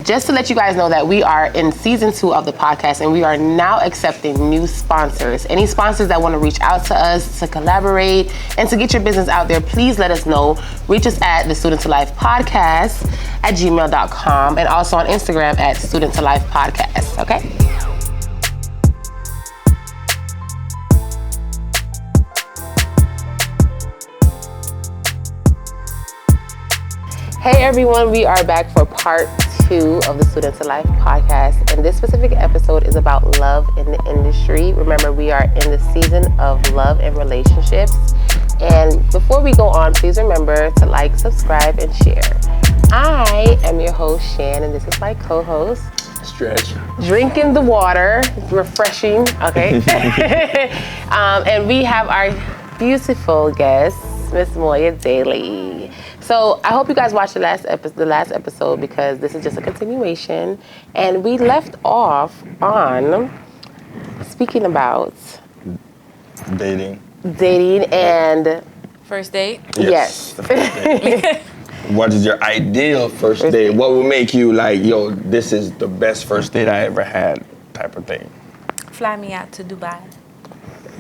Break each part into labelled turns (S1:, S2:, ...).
S1: just to let you guys know that we are in season 2 of the podcast, and we are now accepting new sponsors. Any sponsors that want to reach out to us to collaborate and to get your business out there, please let us know. Reach us at the Student to Life Podcast at gmail.com, and also on Instagram at Student to Life Podcast. Okay. Hey everyone, we are back for part 2 of the Student to Life podcast, and this specific episode is about love in the industry. Remember, we are in the season of love and relationships, and before we go on, please remember to like, subscribe, and share. I am your host, Shan, and this is my co-host,
S2: Stretch.
S1: Drinking the water, refreshing, okay? And we have our beautiful guest, Miss Moya Daly. So I hope you guys watched the last episode because this is just a continuation. And we left off on speaking about
S2: Dating
S1: and
S3: first date.
S1: Yes.
S2: The first date. What is your ideal first date? What will make you like, yo, this is the best first date I ever had type of thing?
S3: Fly me out to Dubai.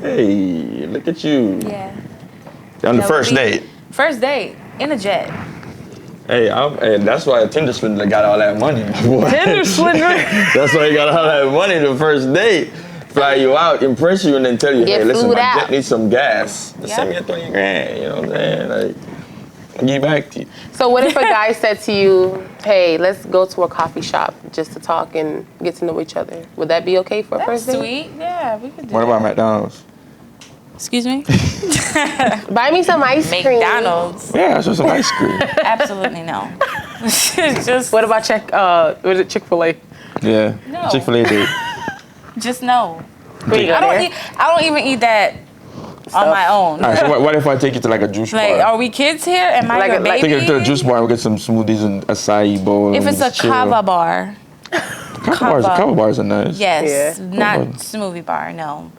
S2: Hey, look at you.
S3: Yeah.
S2: On the first date.
S3: First date in a jet.
S2: Hey, that's why a Tinder swindler got all that money.
S1: Tinder swindler.
S2: That's why he got all that money the first date. Fly you out, impress you, and then tell you,
S1: Get
S2: hey, listen,
S1: food
S2: my
S1: out.
S2: jet needs some gas. Just
S3: Yeah.
S2: send me a 20 grand, you know what I'm saying? Like, I'll give back to you.
S1: So what if a guy said to you, hey, let's go to a coffee shop just to talk and get to know each other? Would that be okay for a
S3: That's
S1: first date?
S3: sweet. Yeah, we could do
S2: What
S3: that.
S2: about McDonald's?
S3: Excuse me?
S1: Buy me some ice cream.
S3: McDonald's.
S2: Yeah, it's just some ice cream.
S3: Absolutely no. Just
S1: What about Chick-fil-A?
S2: Yeah,
S3: No.
S2: Chick-fil-A date.
S3: just no.
S1: Where you go there?
S3: I don't even eat that on my own.
S2: All right, so what if I take you to like a juice
S3: Like,
S2: bar?
S3: are we kids here? Am I
S1: Like
S3: your
S1: a- like-
S3: baby?
S2: Take her to a juice bar and we get some smoothies and acai bowl.
S3: If
S2: and
S3: it's a
S2: chill.
S3: kava bar.
S2: Kava bars are nice.
S3: Yes,
S1: Yeah.
S3: not
S2: Kava.
S3: smoothie bar, no.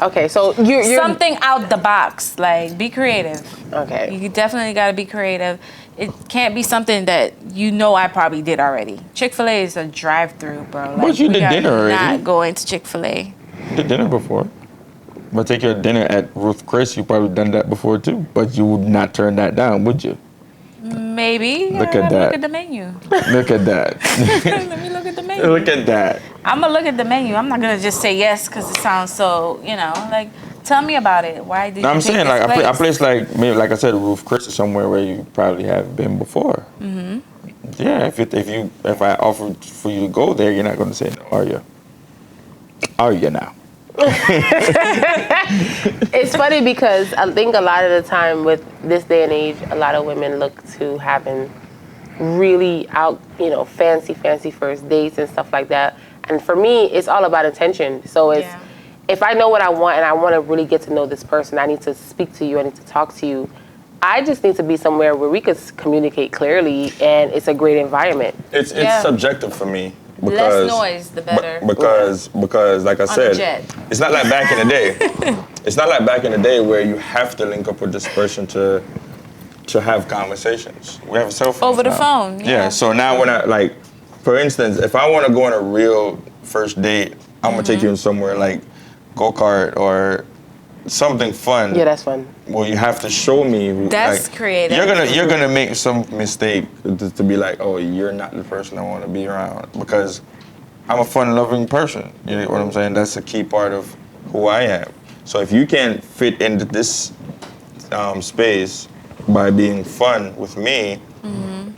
S1: Okay, so you're
S3: Something out the box, like be creative.
S1: Okay.
S3: You definitely got to be creative. It can't be something that you know I probably did already. Chick-fil-A is a drive-through, bro. Like,
S2: But you
S3: we
S2: did
S3: are
S2: dinner already.
S3: Not going to Chick-fil-A.
S2: You did dinner before. But take your dinner at Ruth Chris, you probably done that before too. But you would not turn that down, would you?
S3: Maybe.
S2: Look
S3: Yeah,
S2: at
S3: let me
S2: that.
S3: Look at the menu.
S2: Look at that.
S3: Let me look at the menu.
S2: Look at that.
S3: I'm gonna look at the menu. I'm not gonna just say yes because it sounds so, like. Tell me about it. Why did
S2: No,
S3: you
S2: I'm
S3: pick
S2: saying
S3: this
S2: like a
S3: place?
S2: place like maybe like I said, Ruth Chris is somewhere where you probably have been before. Mm-hmm. Yeah, if I offered for you to go there, you're not going to say no, are you? Are you now?
S1: It's funny because I think a lot of the time with this day and age, a lot of women look to having really fancy first dates and stuff like that. And for me, it's all about intention. So it's if I know what I want and I want to really get to know this person, I need to speak to you, I need to talk to you. I just need to be somewhere where we could communicate clearly and it's a great environment.
S2: It's subjective for me.
S3: Less noise, the better.
S2: Because like I said,
S3: jet.
S2: it's not like back in the day. It's not like back in the day where you have to link up with this person to have conversations. We have cell phones
S3: Over the
S2: now.
S3: phone, yeah.
S2: So now when for instance, if I want to go on a real first date, I'm gonna take you somewhere like go-kart or something fun.
S1: Yeah, that's fun.
S2: Well, you have to show me.
S3: That's creative.
S2: You're gonna make some mistake to be like, oh, you're not the person I want to be around because I'm a fun-loving person. You know what I'm saying? That's a key part of who I am. So if you can't fit into this space by being fun with me,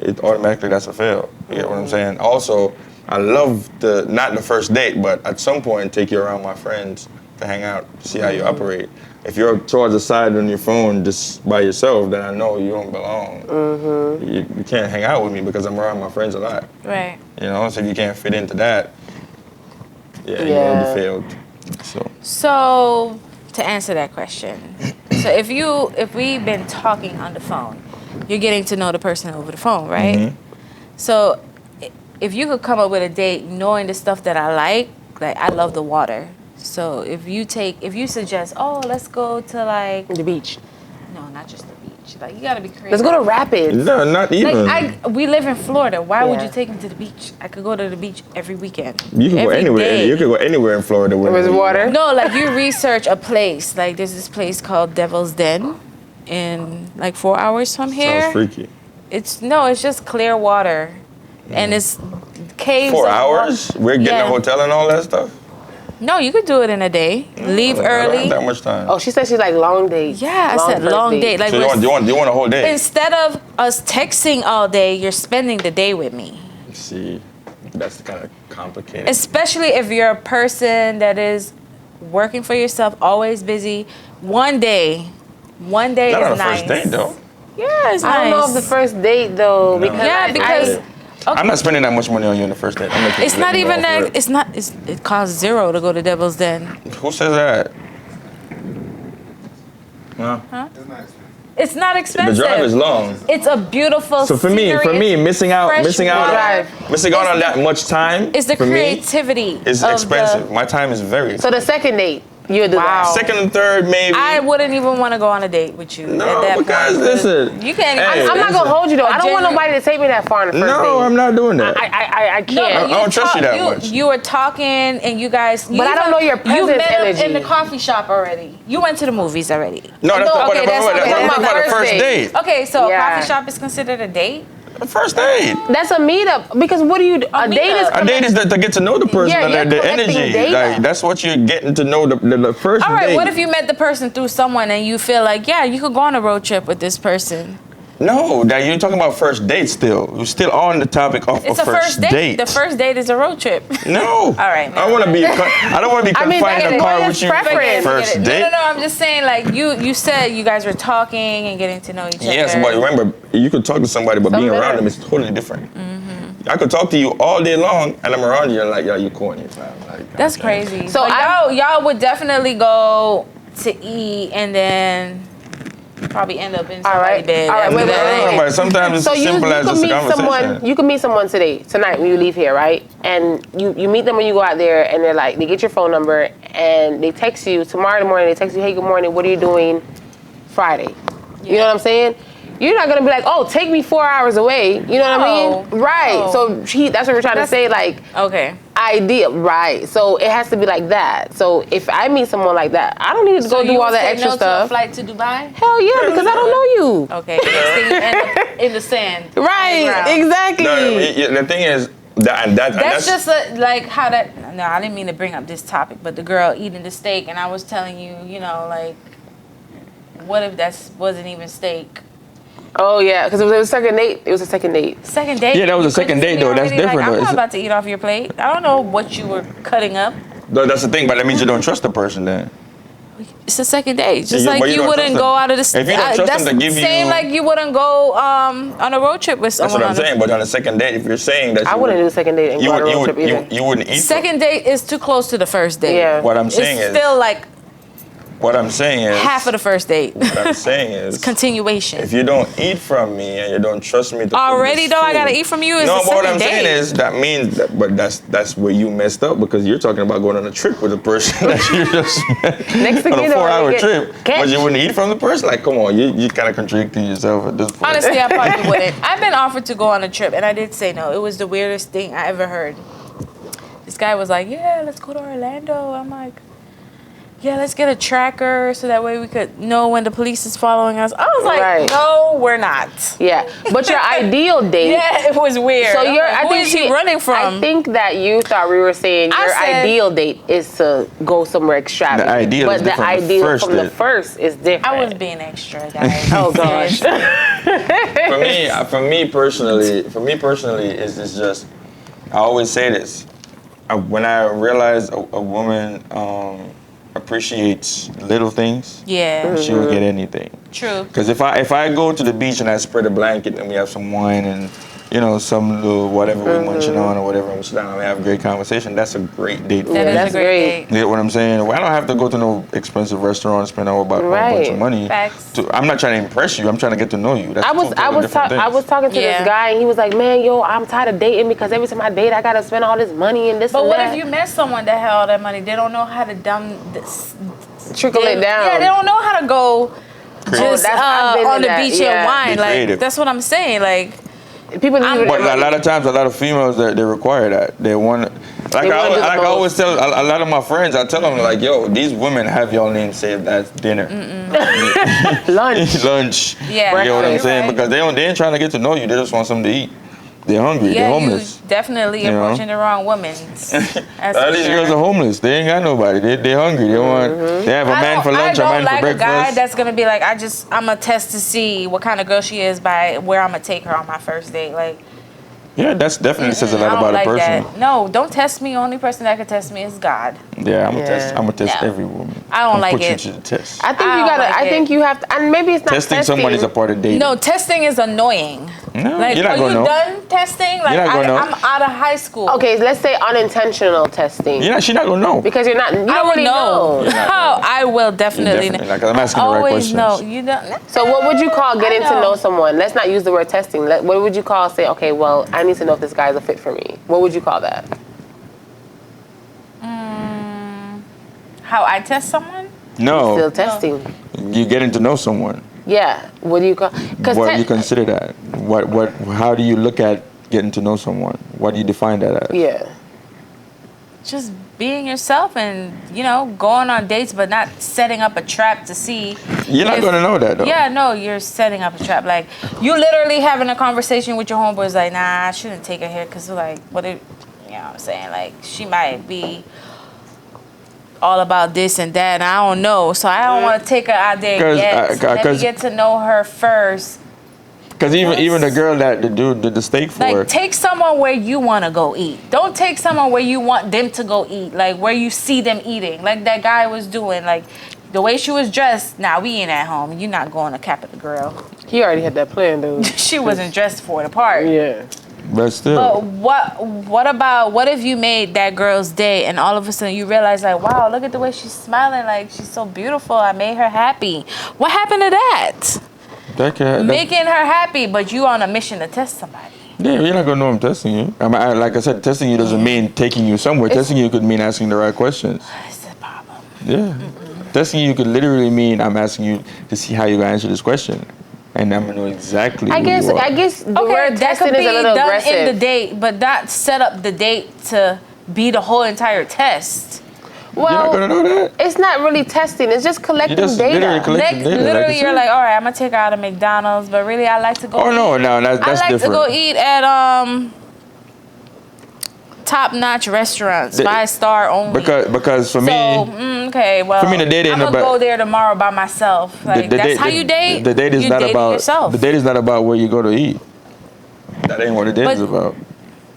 S2: it automatically that's a fail. You get what I'm saying? Also, I love not the first date, but at some point take you around my friends to hang out, see how you operate. If you're towards the side on your phone just by yourself, then I know you don't belong. You can't hang out with me because I'm around my friends a lot.
S3: Right.
S2: You know, so if you can't fit into that, you already failed.
S3: So to answer that question, so if we've been talking on the phone, you're getting to know the person over the phone, right?
S2: Mm-hmm.
S3: So if you could come up with a date knowing the stuff that I like I love the water. So if you suggest, oh, let's go to like
S1: The beach.
S3: no, not just the beach. She's like, you gotta be crazy.
S1: Let's go to Rapids.
S2: No, not even.
S3: Like we live in Florida. Why would
S1: Yeah.
S3: you take me to the beach? I could go to the beach every weekend.
S2: you can go
S3: every
S2: anywhere.
S3: day.
S2: You can go anywhere in Florida.
S1: There's water.
S3: No, like you research a place. Like there's this place called Devil's Den, in like 4 hours from here.
S2: Sounds freaky.
S3: It's just clear water, and it's caves.
S2: 4
S3: of
S2: hours?
S3: water.
S2: We're getting
S3: Yeah.
S2: a hotel and all that stuff?
S3: No, you could do it in a day. Leave
S2: I don't
S3: early.
S2: have that much time.
S1: Oh, she said she's like long days.
S3: Yeah, I said
S1: first
S3: long
S1: date.
S3: date. Like
S2: So you want a whole day?
S3: instead of us texting all day, you're spending the day with me.
S2: See, that's kind of complicated.
S3: Especially if you're a person that is working for yourself, always busy. One day
S2: Not
S3: is
S2: on a
S3: nice.
S2: first date, though.
S3: Yeah, it's nice.
S1: I don't know if the first date though,
S2: No.
S1: because
S3: Yeah, because
S2: I'm not spending that much money on you on the first date. I'm making
S3: it's not even that. It costs $0 to go to Devil's Den.
S2: Who says that? Huh?
S3: It's not
S2: The
S3: expensive.
S2: drive is long.
S3: It's a beautiful.
S2: So for me,
S3: missing out
S2: on that much time.
S3: It's the
S2: for
S3: creativity.
S2: me, is
S3: of
S2: expensive. My time is very
S1: so the second date, you would do
S3: Wow.
S1: that.
S2: Second and third, maybe.
S3: I wouldn't even want to go on a date with you
S2: No,
S3: at that
S2: because
S3: point.
S2: listen,
S3: You can't.
S2: hey,
S3: even,
S1: I'm not gonna hold you though. I don't want nobody to take me that far on the first date.
S2: no, I'm not doing that.
S1: I
S3: No,
S1: can't.
S2: I don't trust you that much.
S3: You were talking and you guys.
S1: But I don't know your
S3: You
S1: presence
S3: met up
S1: energy.
S3: in the coffee shop already. You went to the movies already.
S2: No, that's not
S3: okay, that's okay.
S2: I'm talking about the
S1: First
S2: first
S1: date.
S2: date.
S3: Okay, so
S1: Yeah.
S3: a coffee shop is considered a date.
S2: The first date.
S1: That's a meetup because what do you? A date is.
S3: meetup.
S2: A date is to get to know the person,
S1: Yeah, you're
S2: the
S1: collecting
S2: energy.
S1: data.
S2: Like that's what you're getting to know the first
S3: All right,
S2: date.
S3: what if you met the person through someone and you feel like, yeah, you could go on a road trip with this person?
S2: No, that you're talking about first date still. You're still on the topic of
S3: It's
S2: a
S3: a first date. The first date is a road trip.
S2: No.
S3: All right,
S2: I want to be. I don't want to be
S1: I mean,
S2: confined in a
S1: that's
S2: car
S1: what
S2: with
S1: is
S2: you.
S1: preference.
S2: First
S3: No,
S2: date.
S3: no, I'm just saying, like, you said you guys were talking and getting to know each other.
S2: Yes, but remember, you could talk to somebody, but being around them is totally different. I could talk to you all day long, and I'm around you, and like, yo, you corny, fam. Like,
S3: That's
S2: okay.
S3: crazy.
S1: So
S3: So y'all would definitely go to eat and then probably end up in
S1: All
S3: somebody's
S1: right.
S3: bed.
S1: All right,
S3: after
S1: wait,
S3: that.
S1: wait, wait.
S2: But sometimes it's
S1: So
S2: as
S1: you
S2: simple as
S1: can
S2: just a
S1: meet
S2: conversation.
S1: someone. You can meet someone tonight when you leave here, right? And you meet them when you go out there, and they're like, they get your phone number, and they text you tomorrow in the morning. They text you, hey, good morning. What are you doing Friday? You know what I'm saying? You're not gonna be like, oh, take me 4 hours away. You know what I mean? Right.
S3: No.
S1: So that's what we're trying to say. Like,
S3: Okay.
S1: ideal, right? So it has to be like that. So if I meet someone like that, I don't need to go
S3: So
S1: do
S3: you
S1: all
S3: would
S1: that
S3: say
S1: extra
S3: no
S1: stuff.
S3: to a flight to Dubai?
S1: Hell yeah, because I don't know you.
S3: Okay. Next thing you end up in the sand. on the
S1: Right,
S3: ground.
S1: exactly.
S2: No, the thing is
S3: That's just like how that. No, I didn't mean to bring up this topic, but the girl eating the steak, and I was telling you, like, what if that wasn't even steak?
S1: Oh yeah, because it was a second date. It was a second date.
S3: Second date.
S2: Yeah, that was a
S3: you couldn't
S2: second date,
S3: see me
S2: though. That's
S3: already,
S2: different,
S3: Like,
S2: though.
S3: I'm
S2: It's
S3: not about to eat off your plate. I don't know what you were cutting up.
S2: That's the thing, but that means you don't trust the person then.
S3: It's a second date. Just
S2: Yeah,
S3: like
S2: but you
S3: you
S2: don't
S3: wouldn't
S2: trust
S3: go
S2: them.
S3: out of the.
S2: If you don't trust
S3: that's
S2: them to give
S3: same
S2: you-
S3: like you wouldn't go on a road trip with
S2: That's
S3: someone.
S2: what I'm saying. But on a second date, if you're saying that
S1: I wouldn't do a second date and go on a road trip either.
S2: you wouldn't eat.
S3: Second date is too close to the first date.
S1: Yeah.
S2: What I'm saying
S3: it's
S2: is,
S3: still like
S2: what I'm saying is,
S3: half of the first date.
S2: What I'm saying is,
S3: Continuation.
S2: if you don't eat from me and you don't trust me to cook
S3: Already
S2: this
S3: though, I
S2: food-
S3: gotta eat from you. Is
S2: No,
S3: the
S2: but what
S3: second
S2: I'm saying
S3: date.
S2: is that means that, but that's where you messed up because you're talking about going on a trip with a person that you just met
S1: Next thing
S2: on
S1: you
S2: a
S1: know,
S2: 4-hour
S1: you get
S2: trip,
S1: catch.
S2: but you wouldn't eat from the person. Like, come on, you kind of contradicting yourself at this point.
S3: Honestly, I probably wouldn't. I've been offered to go on a trip, and I did say no. It was the weirdest thing I ever heard. This guy was like, "Yeah, let's go to Orlando." I'm like, "Yeah, let's get a tracker so that way we could know when the police is following us." I was like,
S1: Right.
S3: "No, we're not."
S1: Yeah, but your ideal date.
S3: Yeah, it was weird.
S1: So
S3: I'm
S1: you're.
S3: like,
S1: I
S3: who
S1: think
S3: is he running from?
S1: I think that you thought we were saying
S3: I
S1: your
S3: said-
S1: ideal date is to go somewhere extravagant.
S2: The ideal
S1: but
S2: is
S1: the
S2: different from the
S1: ideal
S2: first
S1: from the
S2: date.
S1: first is different.
S3: I was being extra, guys.
S1: Oh gosh.
S2: For me personally, it's just I always say this. When I realize a woman appreciates little things,
S3: Yeah,
S2: she will get anything.
S3: true.
S2: Because if I go to the beach and I spread a blanket and we have some wine and some little whatever we're munching on or whatever, and sit down and we have a great conversation, that's a great date.
S3: That is
S1: that's
S3: a great
S1: great.
S3: date.
S2: You get what I'm saying? Well, I don't have to go to no expensive restaurant and spend a whole bunch
S1: Right.
S2: of money.
S3: Facts.
S2: I'm not trying to impress you. I'm trying to get to know you. That's
S1: I was talking to
S3: Yeah.
S1: this guy and he was like, man, yo, I'm tired of dating because every time I date I gotta spend all this money and this
S3: But
S1: and
S3: what
S1: that.
S3: if you met someone that had all that money? They don't know how to
S1: trickle it down?
S3: Yeah, they don't know how to go just
S1: I've been
S3: on
S1: in
S3: the
S1: that,
S3: beach
S1: yeah.
S3: and wine.
S2: Be
S3: Like
S2: creative.
S3: that's what I'm saying. Like
S1: People leave it
S2: But
S1: at
S2: a lot of times, a lot of females they require that. They want, like I always tell a lot of my friends, I tell them like, yo, these women have y'all name saved as dinner,
S1: lunch.
S2: lunch.
S3: Yeah.
S2: You know what I'm
S3: You're
S2: saying?
S3: right.
S2: Because they ain't trying to get to know you. They just want something to eat. They're hungry. They're
S3: yeah,
S2: homeless.
S3: you definitely
S2: You know?
S3: approaching the wrong woman.
S2: All these girls are homeless. They ain't got nobody. They're hungry. They want. They have a man for lunch, a man
S3: I
S2: for
S3: don't like a guy
S2: breakfast.
S3: that's gonna be like, I'm gonna test to see what kind of girl she is by where I'm gonna take her on my first date. Like,
S2: Yeah, that's definitely says a lot
S3: I don't
S2: about
S3: like
S2: a person.
S3: that. No, don't test me. Only person that can test me is God.
S2: Yeah, I'm gonna test
S3: No.
S2: every woman.
S3: I don't
S2: I'm
S3: like
S2: put
S3: it.
S2: you to the test.
S1: I think
S3: I
S1: you
S3: don't
S1: gotta.
S3: like
S1: I
S3: it.
S1: think you have to, and maybe it's not
S2: Testing someone is a part of dating.
S3: No, testing is annoying.
S2: No,
S3: Like,
S2: you're not
S3: are
S2: gonna
S3: you
S2: know.
S3: done testing? Like,
S2: You're not gonna know.
S3: I'm out of high school.
S1: Okay, let's say unintentional testing.
S2: She's not gonna know.
S1: Because you're not. You
S3: I
S1: don't
S3: would
S1: really
S3: know.
S1: know.
S3: How? I will definitely know.
S2: Like, I'm asking the right
S3: Always
S2: questions.
S3: know. You don't.
S1: So what would you call getting to
S3: know.
S1: know someone? Let's not use the word testing. What would you call say, okay, well, I need to know if this guy is a fit for me. What would you call that?
S3: How I test someone?
S2: No,
S1: Still testing.
S2: you getting to know someone.
S1: Yeah. What do you call? Because
S2: What do you consider that? What? How do you look at getting to know someone? What do you define that as?
S1: yeah.
S3: Just being yourself and, going on dates, but not setting up a trap to see.
S2: You're not
S3: if-
S2: gonna know that though.
S3: Yeah, no, you're setting up a trap. Like, you literally having a conversation with your homeboys, like, nah, I shouldn't take her here because, like, what if, you know what I'm saying? Like, she might be all about this and that, and I don't know. So I don't want to take her out there
S2: 'Cause,
S3: yet. So let me
S2: 'cause-
S3: get to know her first.
S2: Because even the girl that the dude did the steak for.
S3: Like, take someone where you want to go eat. Don't take someone where you want them to go eat. Like, where you see them eating. Like that guy was doing. Like, the way she was dressed. Nah, we ain't at home. You're not going to Capita Grill.
S1: He already had that plan, dude.
S3: She wasn't dressed for the part.
S1: Yeah.
S2: But still.
S3: But what if you made that girl's day and all of a sudden you realize, like, wow, look at the way she's smiling. Like, she's so beautiful. I made her happy. What happened to that? Making her happy, but you on a mission to test somebody.
S2: Yeah, you're not gonna know I'm testing you. Like I said, testing you doesn't mean taking you somewhere. Testing you could mean asking the right questions.
S3: That's the problem.
S2: Yeah. Testing you could literally mean I'm asking you to see how you're gonna answer this question, and I'm gonna know exactly.
S1: I
S2: who
S1: guess
S2: you are.
S1: the
S3: Okay,
S1: word
S3: that
S1: testing
S3: could be
S1: is a little
S3: done
S1: aggressive.
S3: in the date, but not set up the date to be the whole entire test.
S2: You're not gonna know that.
S1: It's not really testing. It's just collecting
S2: You just
S1: data.
S2: literally collect- data, like
S3: Literally,
S2: you
S3: you're
S2: said.
S3: like, all right, I'm gonna take her out of McDonald's, but really, I like to go.
S2: Oh no, that's
S3: I like
S2: different.
S3: to go eat at top-notch restaurants,
S2: The-
S3: 5-star only.
S2: Because for me,
S3: okay, well,
S2: for me, the date ain't
S3: I'm gonna
S2: about-
S3: go there tomorrow by myself. Like, that's how you date.
S2: The date is
S3: you
S2: not
S3: dating
S2: about
S3: yourself.
S2: the date is not about where you go to eat. That ain't what the date
S3: But-
S2: is about.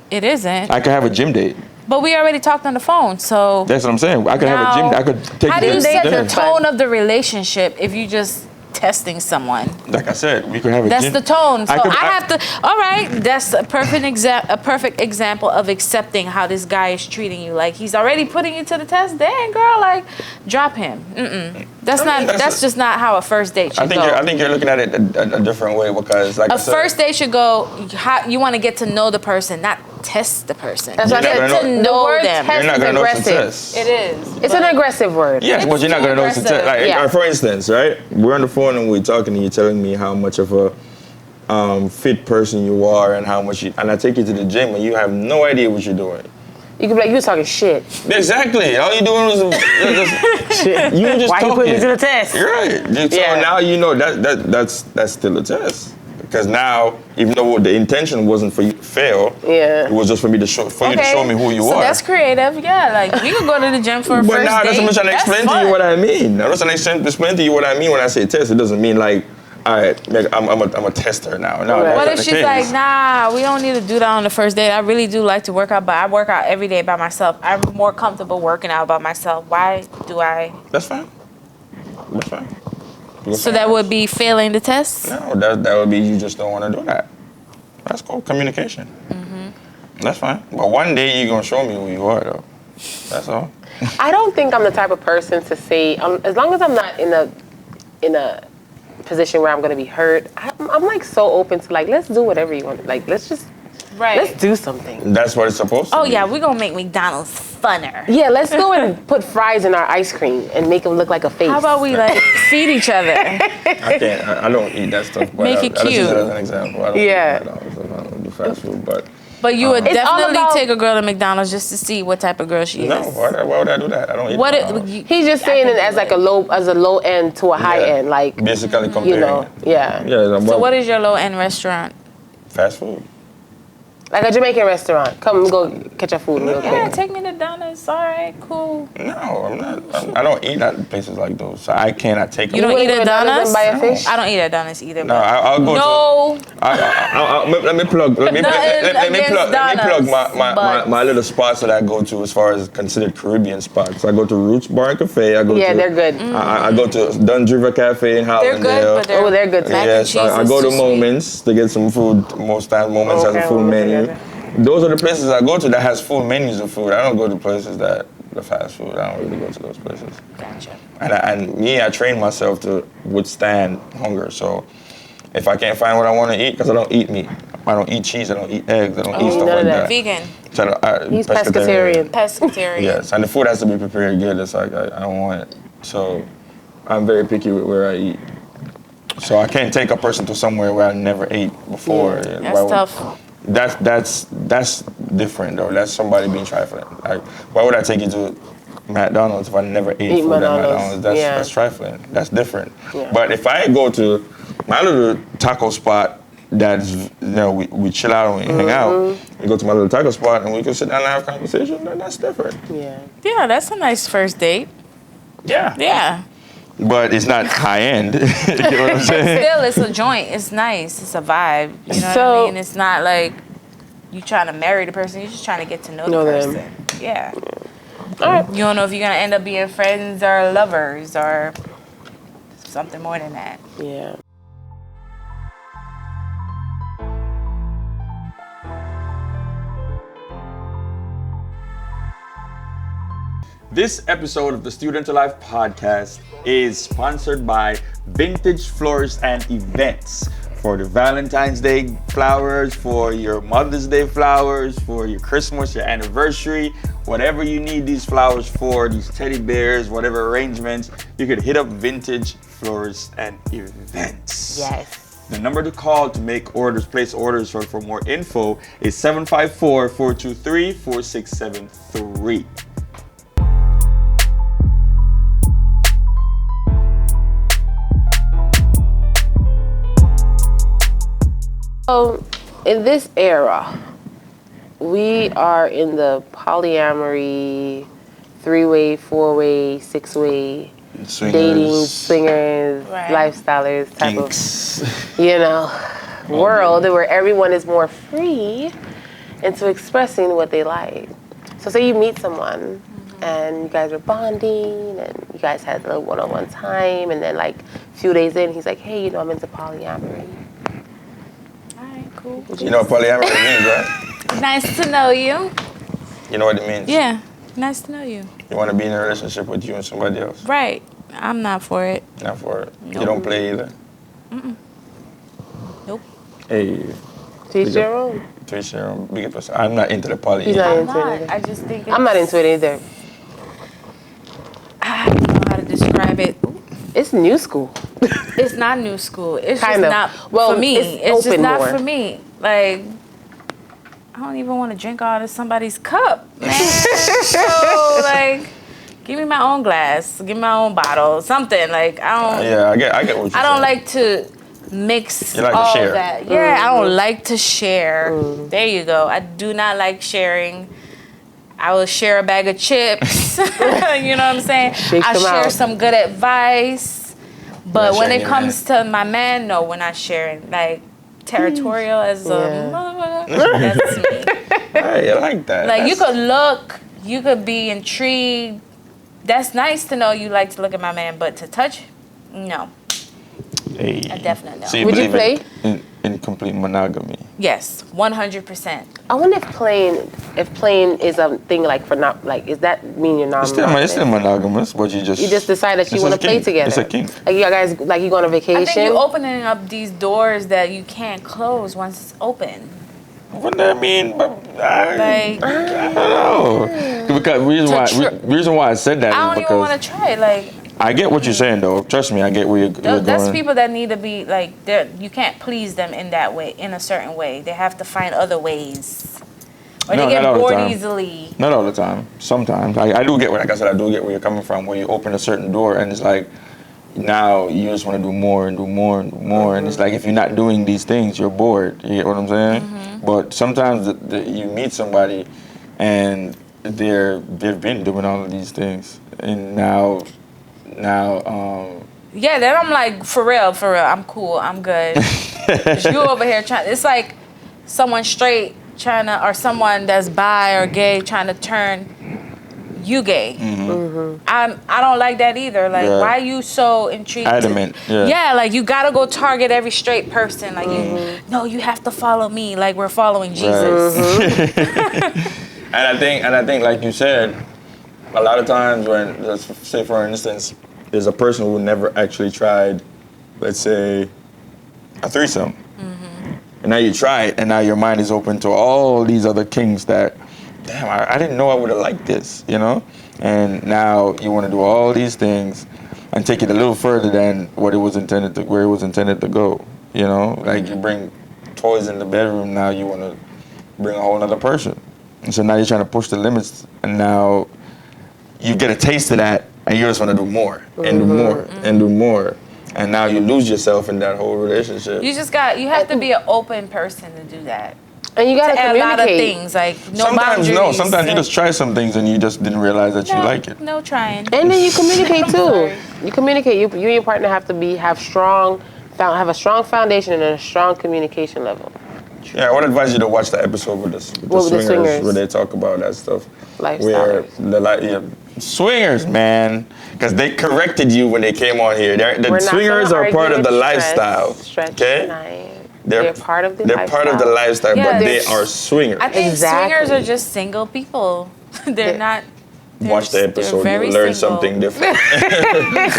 S3: It isn't.
S2: I can have a gym date.
S3: But we already talked on the phone, so.
S2: That's what I'm saying. I can have a gym.
S3: Now,
S2: I could take
S3: how do you
S2: to
S3: set
S2: dinner.
S3: the tone of the relationship if you just testing someone?
S2: Like I said, we could have a
S3: That's
S2: gym.
S3: the tone. So I
S2: could-
S3: have to. All right, that's a perfect example of accepting how this guy is treating you. Like, he's already putting you to the test. Dang, girl, like, drop him. That's not. That's just not how a first date should go.
S2: I think you're looking at it a different way because, like I
S3: A
S2: said,
S3: first date should go. You want to get to know the person, not test the person.
S1: That's what I
S2: You're
S1: said.
S2: not
S3: to
S2: gonna
S1: The
S3: know
S1: word
S3: them.
S1: test
S2: you're not
S1: is
S2: gonna know
S1: aggressive.
S2: success.
S3: It is.
S1: It's an aggressive word.
S2: Yes, but you're not
S3: too
S2: gonna know success.
S3: aggressive.
S2: Like,
S1: Yeah.
S2: for instance, right? We're on the phone and we're talking, and you're telling me how much of a fit person you are, and how much and I take you to the gym, and you have no idea what you're doing.
S1: You could be like, you was talking shit.
S2: Exactly. All you doing was just, you were just
S1: Why
S2: talking.
S1: you put me to the test?
S2: You're right. So
S1: Yeah.
S2: now you know that's still a test. Because now, even though the intention wasn't for you to fail,
S1: Yeah.
S2: it was just for me to show you to show me who you
S3: so
S2: are.
S3: that's creative. Yeah, like we could go to the gym for a
S2: But
S3: first
S2: now
S3: date.
S2: that's what I'm trying to
S3: That's
S2: explain to
S3: fun.
S2: you what I mean. I'm just trying to explain to you what I mean when I say test. It doesn't mean like, all right, like, I'm a tester now. No,
S1: Right.
S2: that's
S3: What
S2: not
S3: if
S2: the
S3: she's
S2: case.
S3: like, nah, we don't need to do that on the first date. I really do like to work out, but I work out every day by myself. I'm more comfortable working out by myself. Why do I?
S2: That's fine. That's fine.
S3: So that would be failing the test?
S2: No, that would be you just don't want to do that. That's called communication. That's fine. But one day you're gonna show me who you are, though. That's all.
S1: I don't think I'm the type of person to say, as long as I'm not in a position where I'm going to be hurt, I'm like so open to like, let's do whatever you want. Like, let's just
S3: Right.
S1: Let's do something.
S2: That's what it's supposed to
S3: Oh
S2: be.
S3: yeah, we're gonna make McDonald's funner.
S1: Yeah, let's go and put fries in our ice cream and make them look like a face.
S3: How about we like feed each other?
S2: I can't. I don't eat that stuff. But
S3: Make it
S2: I just use
S3: cute.
S2: it as an example. I don't
S1: Yeah.
S2: eat McDonald's. I don't do fast food, but
S3: But you would
S1: It's all
S3: definitely
S1: about-
S3: take a girl to McDonald's just to see what type of girl she
S2: no.
S3: is.
S2: Why would I do that? I don't eat
S3: What
S2: McDonald's.
S1: He's just saying it as like a low end to a high
S2: Yeah.
S1: end, like
S2: Basically comparing.
S1: you know, yeah.
S2: Yeah.
S3: So what is your low end restaurant?
S2: Fast food.
S1: Like a Jamaican restaurant. Come go catch your food real
S3: Yeah,
S1: quick.
S3: take me to Donna's. All right, cool.
S2: No, I'm not. I don't eat at places like those. So I cannot take.
S3: You don't
S1: wouldn't
S3: eat
S1: go
S3: at
S1: to Donna's
S3: Donna's?
S1: and buy a fish?
S3: I don't eat at Donna's either.
S2: No,
S3: but
S2: I'll go
S3: no.
S2: Let me plug. Let me
S3: Nothing
S2: plug
S3: against Donna's,
S2: my little spots that I go to as far as considered Caribbean spots. I go to Roots Bar and Cafe. I go
S1: Yeah,
S2: to,
S1: they're good.
S2: I go to Duns River Cafe in
S3: They're
S2: Hollandale.
S3: good, but
S1: Oh, they're good too.
S3: mac and
S2: Yes,
S3: cheese
S2: I
S3: is
S2: go to
S3: too sweet.
S2: Moments to get some food. Most times, Moments has a
S1: Okay,
S2: full
S1: Moments
S2: menu.
S1: together.
S2: Those are the places I go to that has full menus of food. I don't go to places that the fast food. I don't really go to those places.
S3: Gotcha.
S2: And I train myself to withstand hunger. So if I can't find what I want to eat, because I don't eat meat, I don't eat cheese, I don't eat eggs, I don't eat stuff
S1: none of
S2: like
S1: that.
S2: that.
S3: Vegan,
S2: So
S1: He's pescatarian.
S3: pescatarian.
S2: Yes, and the food has to be prepared good. It's like I don't want it. So I'm very picky with where I eat. So I can't take a person to somewhere where I never ate before.
S1: Yeah,
S2: And
S3: That's
S2: why would-
S3: tough.
S2: That's different though. That's somebody being trifling. Like, why would I take you to McDonald's if I never ate
S1: Eat
S2: food at
S1: McDonald's,
S2: McDonald's? That's
S1: yeah.
S2: that's trifling. That's different.
S1: Yeah.
S2: But if I go to my little taco spot, that's we chill out and we hang out.
S1: Mm-hmm.
S2: We go to my little taco spot and we can sit down and have a conversation. Then that's different.
S1: Yeah.
S3: Yeah, that's a nice first date.
S2: Yeah.
S3: Yeah.
S2: But it's not high end. You know what I'm saying?
S3: Still, it's a joint. It's nice. It's a vibe. You know what
S1: So-
S3: I mean? It's not like you trying to marry the person. You're just trying to get to know
S1: Know
S3: the
S1: them.
S3: person. Yeah.
S1: All right.
S3: You don't know if you're gonna end up being friends or lovers or something more than that.
S1: Yeah.
S2: This episode of the Student Alive podcast is sponsored by Vintage Flowers and Events. For the Valentine's Day flowers, for your Mother's Day flowers, for your Christmas, your anniversary, whatever you need these flowers for, these teddy bears, whatever arrangements, you could hit up Vintage Flowers and Events.
S3: Yes.
S2: The number to call to make orders, place orders, or for more info is 754-423-4673.
S1: So, in this era, we are in the polyamory, 3-way, 4-way, 6-way, dating, swingers,
S3: Right.
S1: lifestylers type
S2: Kinks.
S1: of, world where everyone is more free into expressing what they like. So say you meet someone and you guys are bonding and you guys had a little one-on-one time and then like a few days in, he's like, hey, I'm into polyamory.
S3: All right, cool.
S2: You know what polyamory means, right?
S3: Nice to know you.
S2: You know what it means?
S3: Yeah. Nice to know you.
S2: You want to be in a relationship with you and somebody else.
S3: Right. I'm not for it.
S2: Not for it. You
S3: Nope.
S2: don't play either.
S3: Nope.
S2: Hey,
S1: Teach your own.
S2: Trisha, big person. I'm not into the poly.
S1: He's not
S3: I'm
S1: into it
S3: not.
S1: either.
S3: I just think
S1: I'm not into it either.
S3: I don't know how to describe it.
S1: It's new school.
S3: It's not new school. It's
S1: Kind
S3: just
S1: of.
S3: not
S1: Well,
S3: for me.
S1: it's
S3: It's just
S1: open
S3: not
S1: more.
S3: for me. Like, I don't even want to drink out of somebody's cup, man. So, like, give me my own glass. Give me my own bottle. Something. Like, I don't.
S2: Yeah, I get what you're
S3: I don't
S2: saying.
S3: like to mix
S2: You like to
S3: all
S2: share.
S3: that. Yeah, I don't like to share. There you go. I do not like sharing. I will share a bag of chips. You know what I'm saying?
S1: Shake
S3: I
S1: them
S3: share
S1: out.
S3: some good advice. But
S2: Not
S3: when
S2: sharing
S3: it
S2: your
S3: comes to my man, no, we're not sharing. Like, territorial as
S1: Yeah.
S3: a motherfucker, that's me.
S2: Hey, I like that.
S3: Like, you could look, you could be intrigued. That's nice to know you like to look at my man, but to touch, no.
S2: Hey.
S3: A definite no.
S2: So you
S1: Would you
S2: believe in complete monogamy?
S3: Yes, 100%.
S1: I wonder if playing is a thing like for not like is that mean you're not?
S2: It's still monogamous, but you just
S1: decide that you
S2: It's
S1: want
S2: a
S1: to play
S2: kink.
S1: together.
S2: It's a kink.
S1: Like you guys like you go on a
S3: I think
S1: vacation.
S3: you're opening up these doors that you can't close once it's open.
S2: What do I mean?
S3: Like,
S2: I don't know. Because reason why I said that
S3: I
S2: is
S3: don't even
S2: because
S3: want to try it. Like,
S2: I get what you're saying though. Trust me, I get where you're going.
S3: that's people that need to be like, you can't please them in that way, in a certain way. They have to find other ways, or
S2: No,
S3: they
S2: not
S3: get
S2: all the
S3: bored
S2: time.
S3: easily.
S2: Not all the time. Sometimes I do get like I said, I do get where you're coming from. Where you open a certain door and it's like now you just want to do more and do more and do more, and it's like if you're not doing these things, you're bored. You get what I'm saying? But sometimes you meet somebody and they've been doing all of these things, and now.
S3: Yeah, then I'm like, for real, I'm cool, I'm good. 'Cause you over here trying, it's like someone straight trying to, or someone that's bi or gay trying to turn you gay. I don't like that either. Like,
S2: Yeah.
S3: why are you so intrigued?
S2: Adamant, yeah.
S3: Yeah, like you gotta go target every straight person. Like, you have to follow me like we're following Jesus.
S2: And I think, like you said, a lot of times when, let's say for instance, there's a person who never actually tried, let's say, a threesome. And now you try it, and now your mind is open to all these other kings that, damn, I didn't know I would have liked this, you know? And now you want to do all these things and take it a little further than what it was intended to, where it was intended to go, you know? Like you bring toys in the bedroom, now you want to bring a whole other person. And so now you're trying to push the limits, and now you get a taste of that, and you just want to do more and do more and do more. And now you lose yourself in that whole relationship.
S3: You have to be an open person to do that.
S1: And you gotta
S3: To add a lot of
S1: communicate.
S3: things, like no
S2: Sometimes
S3: boundaries.
S2: no. Sometimes you just try some things and you just didn't realize that you like it.
S3: No trying.
S1: And then you communicate
S3: I'm
S1: too.
S3: sorry.
S1: You communicate. You and your partner have to have a strong foundation and a strong communication level.
S2: Yeah, I would advise you to watch the episode with the swingers, where they talk about that stuff. Where swingers, man, because they corrected you when they came on here. The swingers are part of the lifestyle. Okay, they're part of the lifestyle. They're part of the lifestyle,
S3: Yeah,
S2: but they are swingers.
S3: I think
S1: Exactly.
S3: swingers are just single people. They're not.
S2: Watch the episode,
S3: very
S2: you will learn
S3: single.
S2: something different.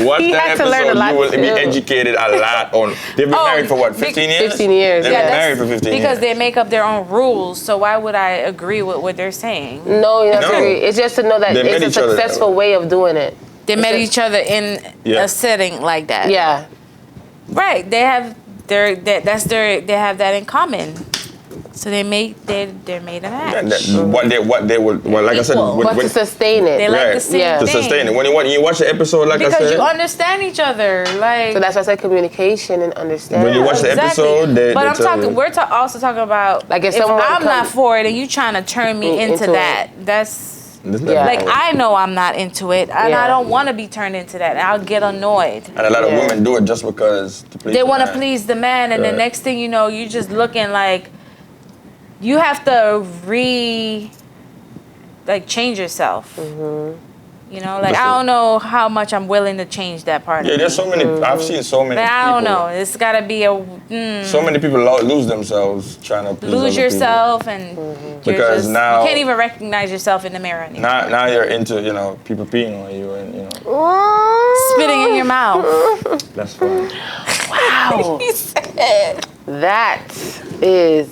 S2: Watch
S1: He
S2: the
S1: had to learn a
S2: episode,
S1: lot
S2: you will be
S1: too.
S2: educated a lot on. They've been married for what, 15 years?
S1: 15 years.
S2: They've
S1: Yeah,
S2: been
S3: that's
S2: married for 15 years.
S3: Because they make up their own rules. So why would I agree with what they're saying?
S1: No, you have to
S2: No.
S1: agree. It's just to know that
S2: They met
S1: it's a
S2: each other.
S1: successful way of doing it.
S3: They met each other in
S2: Yeah.
S3: a setting like that.
S1: Yeah.
S3: Right. They have they have that in common. So they're made a match.
S2: What they would, well, like I said,
S3: Equal.
S1: But to sustain it.
S3: They like
S2: right,
S3: the same
S1: yeah.
S2: to
S3: thing.
S2: sustain it. When you watch the episode, like
S3: Because
S2: I said,
S3: you understand each other. Like,
S1: So that's why I said communication and understanding.
S2: when you watch the episode, they
S3: but I'm
S2: tell
S3: talking.
S2: you.
S3: We're also talking about
S1: Like if
S3: if
S1: someone
S3: I'm not
S1: comes-
S3: for it and you trying to turn me into
S1: into
S3: that. That's
S2: This is
S1: Yeah.
S3: like I know I'm not into it, and
S1: Yeah.
S3: I don't want to be turned into that. And I'll get annoyed.
S2: And a lot of
S1: Yeah.
S2: women do it just because to please
S3: They
S2: the
S3: want to
S2: man.
S3: please the man, and
S2: Right.
S3: the next thing you know, you just looking like you have to change yourself. You know, like I don't know how much I'm willing to change that part.
S2: Yeah,
S3: of
S2: there's
S3: me.
S2: so many. I've seen so many.
S3: But I don't
S2: people,
S3: know. It's got to be
S2: So many people lose themselves trying to please
S3: lose
S2: other
S3: yourself, and you're
S2: Because
S3: just,
S2: now-
S3: you can't even recognize yourself in the mirror anymore.
S2: People. Now you're into people peeing on you and
S3: Spitting in your mouth.
S2: that's fine.
S1: Wow. That is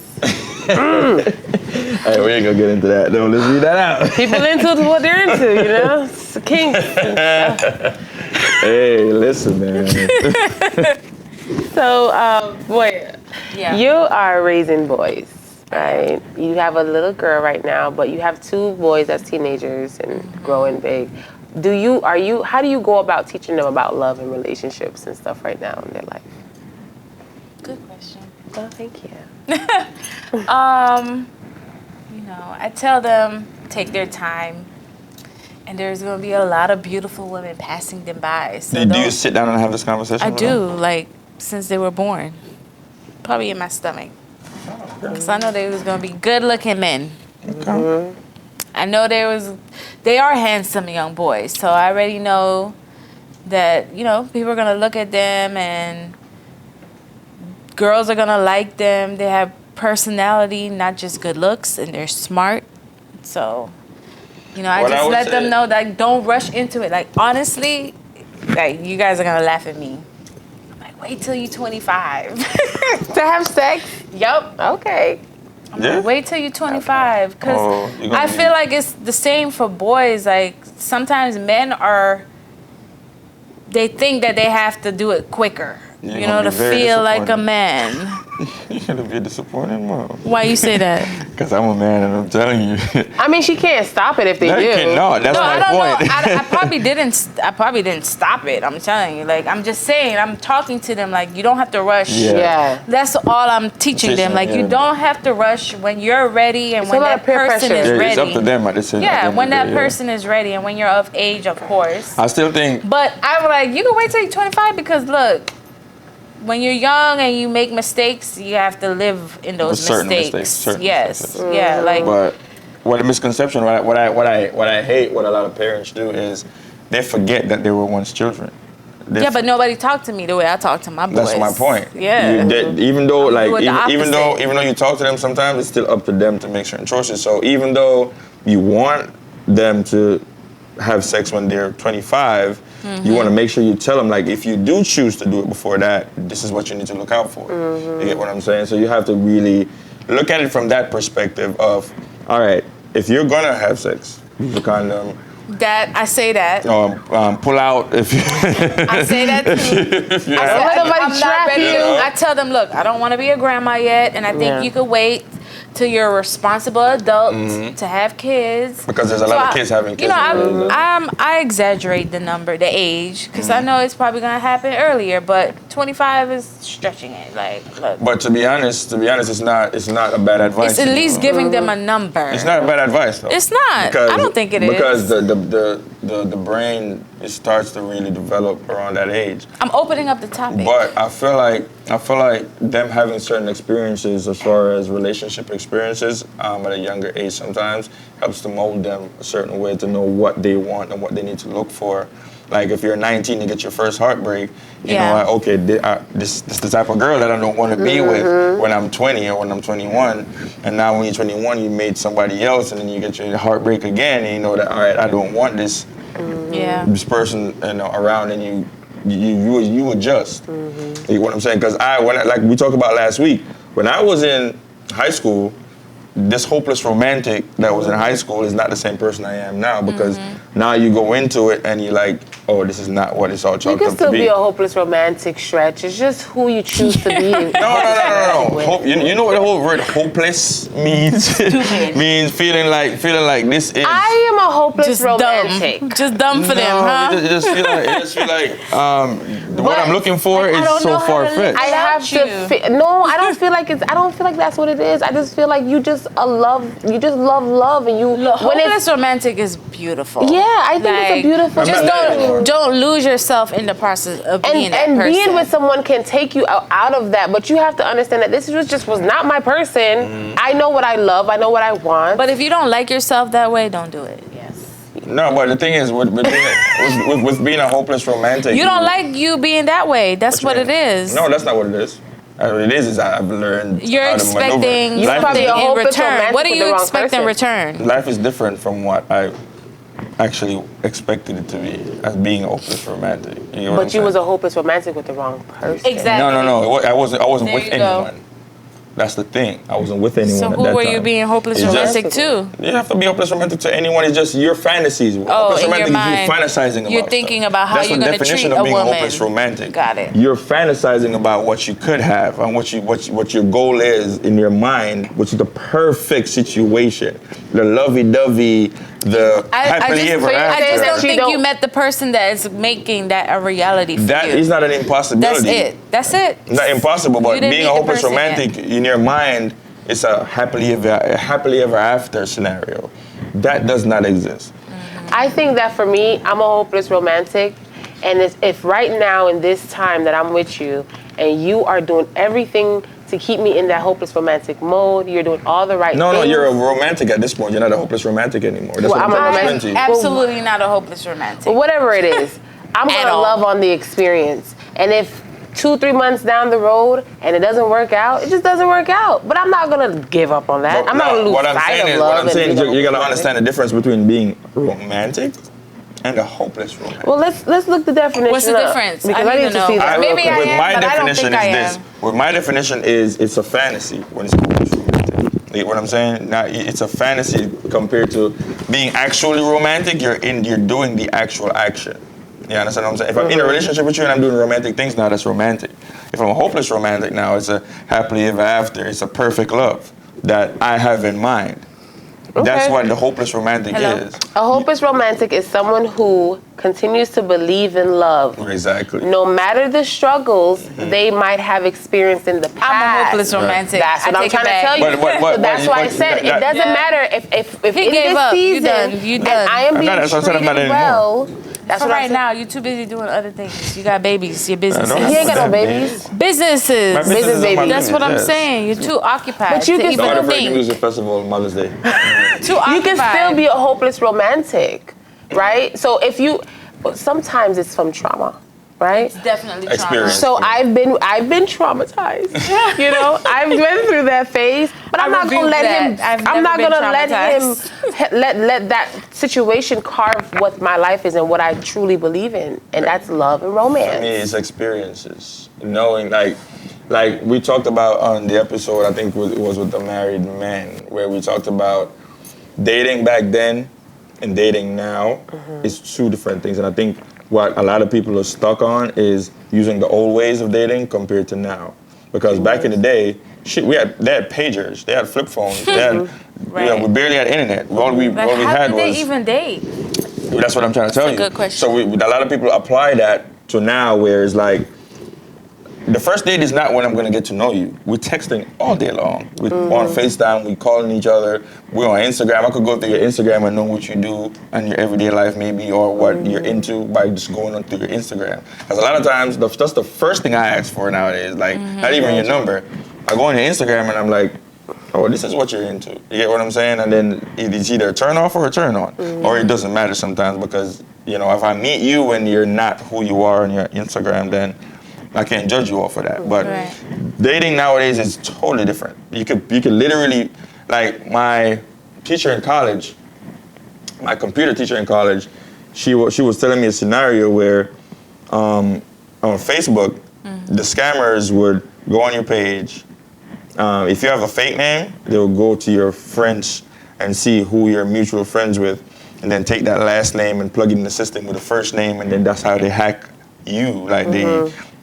S2: Hey, we ain't gonna get into that. No, let's read that out.
S1: people into what they're into, you know? It's a kink.
S2: Hey, listen, man.
S1: So, boy,
S3: Yeah.
S1: you are raising boys, right? You have a little girl right now, but you have two boys as teenagers and growing big. How do you go about teaching them about love and relationships and stuff right now in their life?
S3: Good question.
S1: Oh, thank you.
S3: I tell them take their time, and there's gonna be a lot of beautiful women passing them by. So
S2: Do you sit down and have this conversation?
S3: I
S2: with
S3: do,
S2: them?
S3: like since they were born, probably in my stomach. Because I know they was gonna be good-looking men.
S2: Okay.
S3: I know they are handsome young boys, so I already know that people are gonna look at them and girls are gonna like them. They have personality, not just good looks, and they're smart. So, I
S2: What I
S3: just
S2: would
S3: let
S2: say-
S3: them know that don't rush into it. Like honestly, like you guys are gonna laugh at me. I'm like, wait till you're 25.
S1: To have sex?
S3: Yup.
S1: Okay.
S2: Yeah.
S3: Wait till you're 25, because
S2: Oh, you're gonna
S3: I
S2: be-
S3: feel like it's the same for boys. Like sometimes men they think that they have to do it quicker,
S2: You're
S3: you
S2: gonna
S3: know,
S2: be
S3: to
S2: very
S3: feel like a
S2: disappointed.
S3: man.
S2: You're gonna be a disappointing mom.
S3: Why you say that?
S2: Because I'm a man and I'm telling you.
S1: I mean, she can't stop it if they do.
S2: No, that's
S3: No,
S2: my
S3: I don't
S2: point.
S3: know. I probably didn't. I probably didn't stop it. I'm telling you. Like I'm just saying. I'm talking to them. Like you don't have to rush.
S2: Yeah.
S1: Yeah.
S3: That's all I'm teaching them. Like you
S2: Yeah.
S3: don't have to rush when you're ready and
S1: It's
S3: when
S1: a lot
S3: that
S1: of peer
S3: person
S1: pressure.
S3: is
S2: Yeah,
S3: ready.
S2: it's up to them at the same
S3: Yeah, when that
S2: yeah.
S3: person is ready and when you're of age, of course.
S2: I still think
S3: But I'm like, you can wait till you're 25 because look, when you're young and you make mistakes, you have to live in those
S2: Certain
S3: mistakes.
S2: mistakes, certain
S3: Yes.
S2: mistakes.
S3: Yeah. Like.
S2: But what a misconception, what I hate, what a lot of parents do is they forget that they were once children.
S3: Yeah, but nobody talked to me the way I talk to my boys.
S2: That's my point.
S3: Yeah.
S2: Even though, like,
S3: doing the
S2: even though
S3: opposite.
S2: you talk to them, sometimes it's still up to them to make certain choices. So even though you want them to have sex when they're 25, you want to make sure you tell them, like, if you do choose to do it before that, this is what you need to look out for. You get what I'm saying? So you have to really look at it from that perspective of, all right, if you're gonna have sex, use a condom.
S3: That I say that.
S2: Pull out if you.
S3: I say that too.
S2: if you
S3: I
S2: have-
S3: said,
S1: let nobody
S3: I'm not
S1: trap
S3: ready.
S1: you.
S3: I tell them, look, I don't want to be a grandma yet, and I think
S1: Yeah.
S3: you could wait till you're a responsible adult to have kids.
S2: Because there's a lot of kids having kids.
S3: You know, I exaggerate the age, because I know it's probably gonna happen earlier, but 25 is stretching it. Like, look,
S2: But to be honest, it's not a bad advice.
S3: it's at least giving them a number.
S2: It's not a bad advice though.
S3: It's not. I don't think it is.
S2: Because the brain, it starts to really develop around that age.
S3: I'm opening up the topic.
S2: But I feel like them having certain experiences as far as relationship experiences at a younger age sometimes helps to mold them a certain way to know what they want and what they need to look for. Like if you're 19 and get your first heartbreak, you know, like, okay, this is the type of girl that I don't want to be with when I'm 20 or when I'm 21. And now when you're 21, you made somebody else, and then you get your heartbreak again, and you know that, all right, I don't want this this person, you know, around, and you adjust. You know what I'm saying? Because like we talked about last week, when I was in high school, this hopeless romantic that was in high school is not the same person I am now, because now you go into it and you're like, oh, this is not what it's all
S1: You
S2: chalked
S1: can
S2: up to
S1: still
S2: be.
S1: be a hopeless romantic stretch. It's just who you choose to be.
S2: No. You know what the whole word hopeless means? Means feeling like this is.
S1: I am a hopeless
S3: just
S1: romantic.
S3: dumb. Just dumb for them, huh?
S2: You just feel like what I'm looking for is so far fetched.
S1: I have to. No, I don't feel like it's. I don't feel like that's what it is. I just feel like you just love. You just love, and you. When
S3: Hopeless romantic is beautiful.
S1: Yeah, I think it's a beautiful.
S3: Just don't lose yourself in the process of being that person.
S1: And being with someone can take you out of that, but you have to understand that this was not my person. I know what I love. I know what I want.
S3: But if you don't like yourself that way, don't do it. Yes.
S2: No, but the thing is, with being a hopeless romantic,
S3: You don't like you being that way. That's what it is.
S2: No, that's not what it is. What it is I've learned.
S3: You're
S2: how to maneuver.
S3: expecting
S2: Life
S3: something
S2: is-
S1: a
S3: in
S1: hopeless
S3: return.
S1: romantic
S3: What do
S1: with the
S3: you
S1: wrong
S3: expect in
S1: person.
S3: return?
S2: Life is different from what I actually expected it to be as being a hopeless romantic. You know what I'm
S1: But you was
S2: saying?
S1: a hopeless romantic with the wrong person.
S3: Exactly.
S2: No. I wasn't
S3: There
S2: with
S3: you go.
S2: anyone. That's the thing. I wasn't with anyone
S3: So
S2: at
S3: who
S2: that
S3: were
S2: time.
S3: you being hopeless
S2: It's just-
S3: romantic to?
S2: You have to be hopeless romantic to anyone. It's just your fantasies. Hopeless
S3: in your
S2: romantic
S3: mind.
S2: is you fantasizing about
S3: You're thinking
S2: stuff.
S3: about how
S2: That's
S3: you're
S2: the
S3: gonna
S2: definition
S3: treat
S2: of
S3: a
S2: being
S3: woman.
S2: hopeless romantic.
S3: Got it.
S2: You're fantasizing about what you could have and what your goal is in your mind, which is the perfect situation, the lovey-dovey, the happily ever
S3: I
S2: after.
S3: just don't
S1: That you
S3: think
S1: don't-
S3: you met the person that is making that a reality for
S2: That
S3: you.
S2: is not an impossibility.
S3: That's it.
S2: Not impossible,
S3: You
S2: but
S3: didn't
S2: being
S3: meet
S2: a
S3: the
S2: hopeless
S3: person
S2: romantic in your mind, it's a happily ever after scenario. That does not exist.
S1: I think that for me, I'm a hopeless romantic, and if right now in this time that I'm with you, and you are doing everything to keep me in that hopeless romantic mode, you're doing all the right
S2: No,
S1: things.
S2: you're a romantic at this point. You're not a hopeless romantic anymore. That's
S1: Well,
S2: what
S1: I'm a
S2: I'm
S1: romantic.
S2: explaining to you.
S3: Absolutely not a hopeless romantic.
S1: But whatever it is, I'm
S3: At
S1: gonna
S3: all.
S1: love on the experience. And if 2-3 months down the road and it doesn't work out, it just doesn't work out. But I'm not gonna give up on that. I'm not gonna lose
S2: what I'm
S1: sight
S2: saying
S1: of
S2: is,
S1: love.
S2: what I'm
S1: and
S2: saying is
S1: being a
S2: you gotta
S1: hopeless
S2: understand the difference between being romantic and a hopeless romantic.
S1: Well, let's look the definition.
S3: What's the
S1: up,
S3: difference?
S1: Because
S3: I
S1: I
S3: need
S1: need
S3: to
S1: to
S3: know.
S1: see that.
S3: Maybe I
S2: with
S3: am,
S2: my
S3: but I don't
S2: definition
S3: think I
S2: is this.
S3: am.
S2: With my definition is it's a fantasy when it's hopeless romantic. You get what I'm saying? Now it's a fantasy compared to being actually romantic. You're doing the actual action. You understand what I'm saying? If I'm in a relationship with you and I'm doing romantic things now, that's romantic. If I'm a hopeless romantic now, it's a happily ever after. It's a perfect love that I have in mind.
S1: Okay.
S2: That's what the hopeless romantic is.
S1: A hopeless romantic is someone who continues to believe in love.
S2: Exactly.
S1: No matter the struggles they might have experienced in the past.
S3: I'm a hopeless romantic.
S1: That's what I'm trying to tell you. That's why I said it doesn't matter if
S3: He
S1: in
S3: gave
S1: this
S3: up. You
S1: season
S3: done. You
S1: and
S3: done.
S1: I am being
S2: that's what I'm saying, I'm not
S1: treated
S2: anymore.
S1: well. That's
S3: For
S1: what
S3: right
S1: I'm
S3: now, you're too busy doing other things. You got babies, your businesses.
S2: don't
S1: He ain't got no
S2: that,
S1: babies.
S3: Businesses.
S2: My business is
S1: baby.
S2: my
S3: That's what I'm
S2: business, yes.
S3: saying. You're too occupied
S1: But you
S3: to
S1: can
S3: even
S2: Not afraid to
S3: think.
S2: lose a festival on Mother's Day.
S3: Too occupied.
S1: You can still be a hopeless romantic, right? So if you, sometimes it's from trauma, right?
S3: It's definitely trauma.
S2: Experience.
S1: So I've been traumatized. You know, I've been through that phase, but I'm not gonna let him. I'm not gonna let him let that situation carve what my life is and what I truly believe in, and that's love and romance.
S2: For me, it's experiences. Knowing, like we talked about on the episode, I think it was with the married man, where we talked about dating back then and dating now is two different things. And I think what a lot of people are stuck on is using the old ways of dating compared to now. Because back in the day, they had pagers, they had flip phones, they had, we barely had internet. All we
S3: How
S2: had
S3: did
S2: was.
S3: they even date?
S2: That's what I'm trying to tell you.
S3: That's a good question.
S2: So a lot of people apply that to now, where it's like, the first date is not when I'm going to get to know you. We're texting all day long. We're on FaceTime. We're calling each other. We're on Instagram. I could go through your Instagram and know what you do in your everyday life maybe, or what you're into by just going on through your Instagram. Because a lot of times, that's the first thing I ask for nowadays. Like, not even your number. I go on your Instagram and I'm like, oh, this is what you're into. You get what I'm saying? And then it's either a turn off or a turn on. Or it doesn't matter sometimes because, you know, if I meet you and you're not who you are on your Instagram, then I can't judge you off of that. But dating nowadays is totally different. You could literally, like my teacher in college, my computer teacher in college, she was telling me a scenario where on Facebook, the scammers would go on your page. If you have a fake name, they'll go to your friends and see who you're mutual friends with, and then take that last name and plug it in the system with the first name, and then that's how they hack you. Like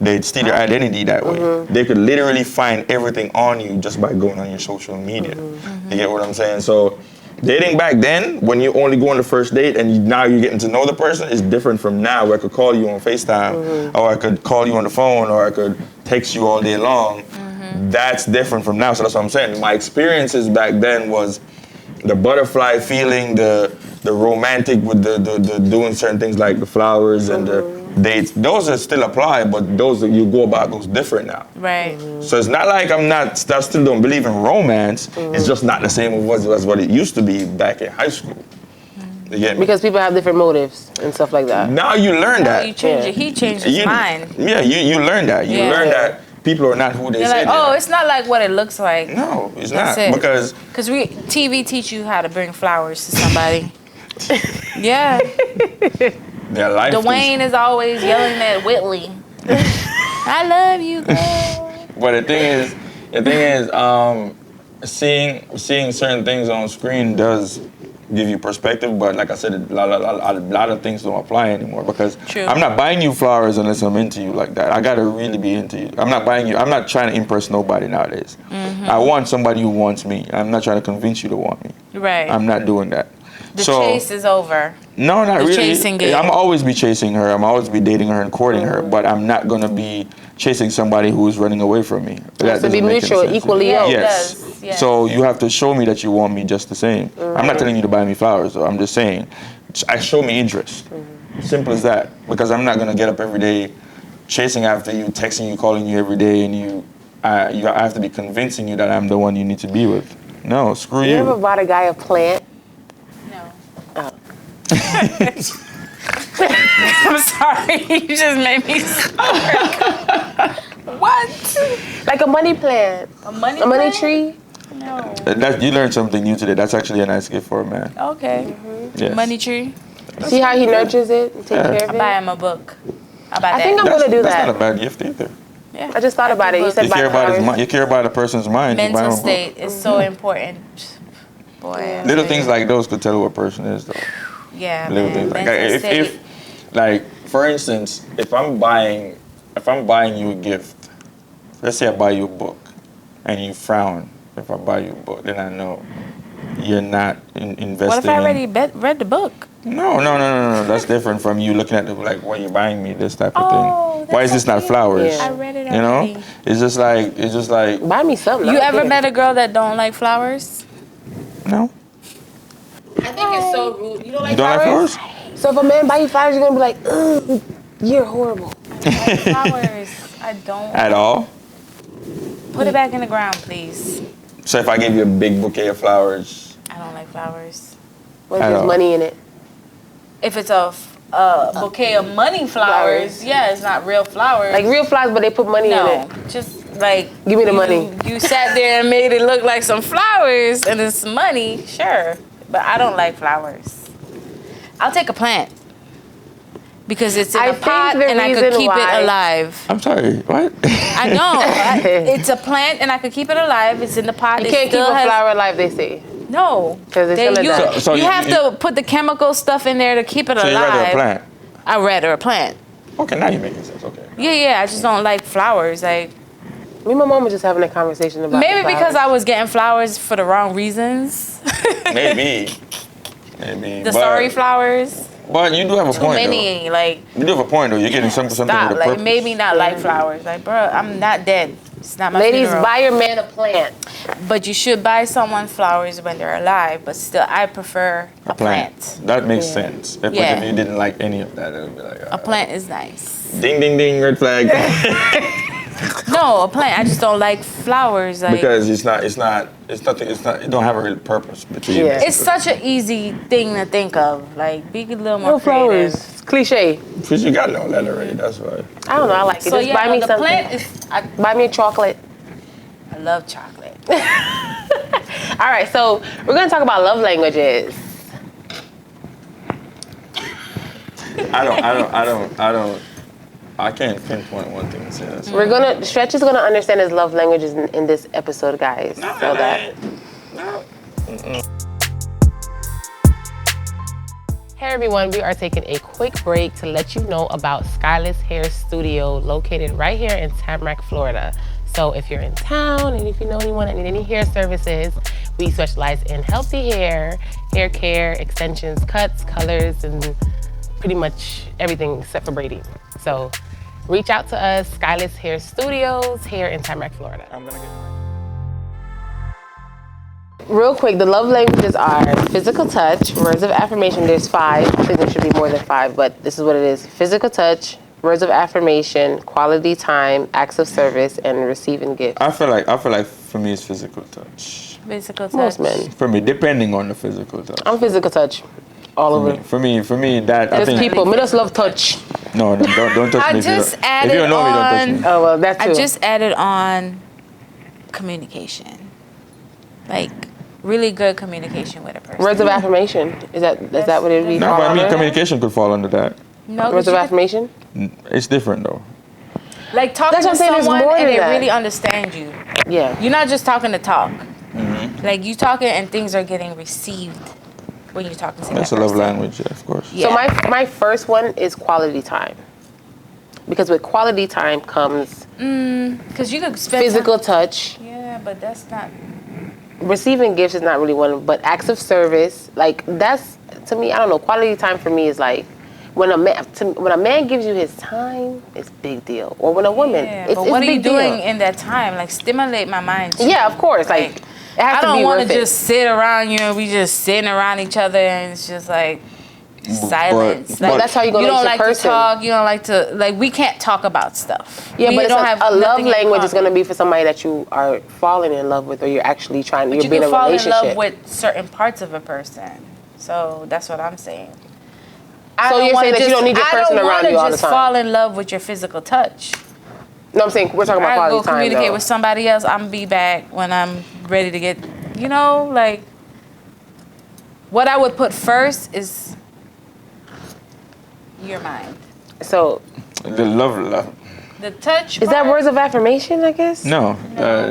S2: they steal your identity that way. They could literally find everything on you just by going on your social media. You get what I'm saying? So dating back then, when you only go on the first date and now you're getting to know the person, is different from now, where I could call you on FaceTime, or I could call you on the phone, or I could text you all day long. That's different from now. So that's what I'm saying. My experiences back then was the butterfly feeling, the romantic with the doing certain things like the flowers and the dates. Those are still apply, but those that you go about those different now.
S3: Right.
S2: So it's not like I still don't believe in romance. It's just not the same as what it used to be back in high school. You get me?
S1: Because people have different motives and stuff like that.
S2: Now you learn that.
S3: You change it. He changed his mind.
S2: Yeah, you learn that. You learn that people are not who they
S3: You're
S2: say
S3: like,
S2: they are.
S3: it's not like what it looks like.
S2: No, it's
S3: That's
S2: not.
S3: it.
S2: Because
S3: TV teach you how to bring flowers to somebody. Yeah.
S2: their life
S3: Dwayne is always yelling at Whitley. I love you, girl.
S2: But the thing is, seeing certain things on screen does give you perspective. But like I said, a lot of things don't apply anymore because
S3: True.
S2: I'm not buying you flowers unless I'm into you like that. I gotta really be into you. I'm not buying you. I'm not trying to impress nobody nowadays. I want somebody who wants me. I'm not trying to convince you to want me.
S3: Right.
S2: I'm not doing that.
S3: The chase is over.
S2: No, not really.
S3: Chasing game.
S2: I'm always be chasing her. I'm always be dating her and courting her. But I'm not gonna be chasing somebody who's running away from me.
S1: It has to be mutual, equally yoked.
S2: Yes.
S3: It does. Yes.
S2: So you have to show me that you want me just the same. I'm not telling you to buy me flowers, though. I'm just saying, show me interest. Simple as that. Because I'm not gonna get up every day chasing after you, texting you, calling you every day, and I have to be convincing you that I'm the one you need to be with. No, screw you.
S1: You ever bought a guy a plant?
S3: No.
S1: Oh.
S3: I'm sorry. You just made me sorry. What?
S1: Like a money plant?
S3: A money
S1: money
S3: plant?
S1: tree?
S3: No.
S2: You learned something new today. That's actually a nice gift for a man.
S3: Okay.
S2: Yes.
S3: Money tree.
S1: See how he nurtures it and take care of
S3: I
S1: it?
S3: buy him a book. How about
S1: I think
S3: that?
S1: I'm gonna do
S2: That's
S1: that.
S2: not a bad gift either.
S3: Yeah.
S1: I just thought about it. You said
S2: You care
S1: buy
S2: about his
S1: flowers.
S2: mind. You care about a person's mind. you buy
S3: Mental
S2: him a book.
S3: state is so important. Boy. I
S2: Little
S3: tell
S2: things
S3: you.
S2: like those could tell who a person is, though.
S3: Yeah,
S2: Little
S3: man.
S2: things like
S3: Mental
S2: that.
S3: state.
S2: If like for instance, if I'm buying you a gift, let's say I buy you a book, and you frown if I buy you a book, then I know you're not investing.
S3: What if I already read the book?
S2: No. That's different from you looking at the like, why you buying me this type of
S3: Oh,
S2: thing. Why is
S3: that's
S2: this not
S3: okay.
S2: flowers?
S1: Yeah.
S3: I read it
S2: You
S3: already.
S2: know, it's just like
S1: Buy me something.
S3: You
S1: I don't
S3: ever
S1: care.
S3: met a girl that don't like flowers?
S2: no.
S1: I think it's so rude. You don't like
S2: You don't like flowers?
S1: So if a man buy you flowers, you're gonna be like, ugh, you're horrible.
S3: Flowers. I don't.
S2: At all?
S3: Put it back in the ground, please.
S2: So if I gave you a big bouquet of flowers,
S3: I don't like flowers.
S1: What if
S2: At
S1: there's
S2: all.
S1: money in it?
S3: If it's a bouquet of money flowers, yeah, it's not real flowers.
S1: Like real flowers, but they put money in
S3: no,
S1: it.
S3: just like
S1: Give me the money.
S3: You sat there and made it look like some flowers and it's money, sure. But I don't like flowers. I'll take a plant because it's in
S1: I
S3: a
S1: think
S3: pot
S1: the
S3: and I could
S1: reason
S3: keep
S1: why-
S3: it alive.
S2: I'm sorry, what?
S3: I know. It's a plant and I could keep it alive. It's in the pot.
S1: You
S3: It
S1: can't keep
S3: still
S1: a
S3: has-
S1: flower alive, they say.
S3: No,
S1: 'Cause it's gonna
S3: you,
S1: die.
S2: So
S3: you
S2: you-
S3: have to put the chemical stuff in there to keep it
S2: So you
S3: alive.
S2: rather a plant?
S3: I rather a plant.
S2: Okay, now you're making sense. Okay.
S3: Yeah. I just don't like flowers. Like
S1: Me and my mom were just having a conversation about
S3: maybe
S1: flowers.
S3: because I was getting flowers for the wrong reasons.
S2: Maybe.
S3: The sorry flowers.
S2: But you do have a
S3: Too
S2: point,
S3: many. Like
S2: though. You do have a point, though. You're getting something
S3: stop.
S2: with a
S3: Like
S2: purpose.
S3: maybe not like flowers. Like bro, I'm not dead. It's not my
S1: Ladies,
S3: funeral.
S1: buy your man a plant.
S3: But you should buy someone flowers when they're alive. But still, I prefer a plant.
S2: That makes sense. If,
S3: Yeah.
S2: if you didn't like any of that, it would be like,
S3: A plant is nice.
S2: ding, ding, ding, red flag.
S3: No, a plant. I just don't like flowers. Like
S2: Because it don't have a real purpose. Between
S1: Yeah.
S3: it's such an easy thing to think of. Like be a little more
S1: No flowers.
S3: creative.
S1: It's cliche.
S2: Because you got no letter already, that's why.
S1: I don't know. I like it.
S3: So
S1: Just
S3: yeah,
S1: buy me
S3: the
S1: something.
S3: plant is.
S1: Buy me a chocolate.
S3: I love chocolate.
S1: All right, so we're gonna talk about love languages.
S2: I can't pinpoint one thing to say. That's
S1: Stretch is gonna understand his love languages in this episode, guys. So that. Hey everyone, we are taking a quick break to let you know about Skyless Hair Studio located right here in Tamarack, Florida. So if you're in town and if you know anyone that need any hair services, we specialize in healthy hair care, extensions, cuts, colors, and pretty much everything except for braiding. So reach out to us, Skyless Hair Studios here in Tamarack, Florida.
S2: I'm gonna get.
S1: Real quick, the love languages are physical touch, words of affirmation. There's 5. I think there should be more than 5, but this is what it is. Physical touch, words of affirmation, quality time, acts of service, and receiving gifts.
S2: I feel like for me it's physical touch.
S3: Physical touch.
S1: Most men.
S2: For me, depending on the physical touch.
S1: I'm physical touch all over.
S2: For me, that I
S1: There's
S2: think.
S1: people, me just love touch.
S2: No, don't touch
S3: I
S2: me. If you
S3: just
S2: don't-
S3: added
S2: if you don't know me, don't touch
S3: on-
S2: me.
S1: Oh, well, that too.
S3: I just added on communication. Like really good communication with a person.
S1: Words of affirmation. Is that what it would be?
S2: No, but I mean
S1: called?
S2: communication could fall under that.
S3: No,
S1: Words of affirmation?
S2: It's different though.
S3: like talking
S1: That's what
S3: to
S1: I'm saying, there's
S3: someone
S1: more
S3: and
S1: than
S3: they
S1: that.
S3: really understand you.
S1: Yeah.
S3: You're not just talking to talk.
S2: Mm-hmm.
S3: Like you talking and things are getting received when you're talking to
S2: That's a
S3: that
S2: love
S3: person.
S2: language, yeah, of course.
S3: Yeah.
S1: So my first one is quality time. Because with quality time comes
S3: Because you could spend
S1: physical touch.
S3: Time. Yeah, but that's not.
S1: Receiving gifts is not really one, but acts of service, like that's, to me, I don't know, quality time for me is like, when a man gives you his time, it's a big deal. Or when a woman,
S3: Yeah,
S1: it's
S3: but
S1: it's
S3: what
S1: a
S3: are you
S1: big deal.
S3: doing in that time? Like stimulate my mind. too.
S1: Yeah, of course. Like, it has
S3: I
S1: to
S3: don't
S1: be
S3: want
S1: worth
S3: to
S1: it.
S3: just sit around you and we just sitting around each other and it's just like silence.
S2: but
S3: Like
S1: that's how you gonna
S3: you don't
S1: reach a
S3: like
S1: person.
S3: to talk. You don't like to like. We can't talk about stuff.
S1: Yeah,
S3: we
S1: but it's
S3: don't
S1: a love
S3: nothing in
S1: language is
S3: common.
S1: going to be for somebody that you are falling in love with, or you're actually trying.
S3: But
S1: You're
S3: you
S1: being
S3: can
S1: in a
S3: fall in
S1: relationship.
S3: love with certain parts of a person. So that's what I'm saying.
S1: So you're saying that you don't need your person around you all the
S3: I don't want to just
S1: time.
S3: fall in love with your physical touch.
S1: No, I'm saying we're talking about
S3: I go
S1: quality time.
S3: communicate
S1: though.
S3: with somebody else. I'm be back when I'm ready to get. You know, like what I would put first is your mind.
S1: So
S2: The love.
S3: The touch.
S1: Is that
S3: part?
S1: words of affirmation, I guess?
S2: No,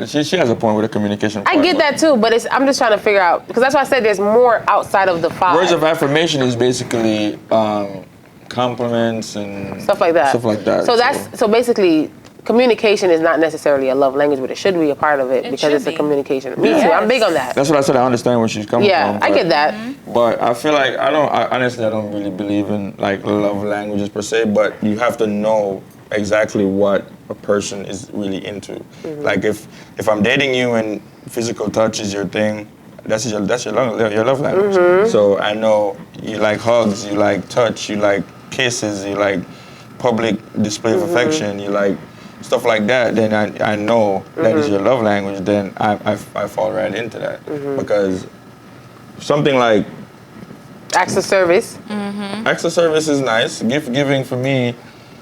S2: she has a point with the communication.
S1: I get that too, but I'm just trying to figure out, because that's why I said there's more outside of the 5.
S2: Words of affirmation is basically compliments and
S1: stuff like that. So basically, communication is not necessarily a love language, but it should be a part of it because it's a communication. Me too. I'm big on that.
S2: That's what I said. I understand where she's coming from.
S1: Yeah, I get that.
S2: But I feel like honestly, I don't really believe in like love languages per se. But you have to know exactly what a person is really into. Like if I'm dating you and physical touch is your thing, that's your love language. So I know you like hugs, you like touch, you like kisses, you like public display of affection, you like stuff like that. Then I know that is your love language. Then I fall right into that because something like
S1: acts of service.
S2: Acts of service is nice. Gift giving for me.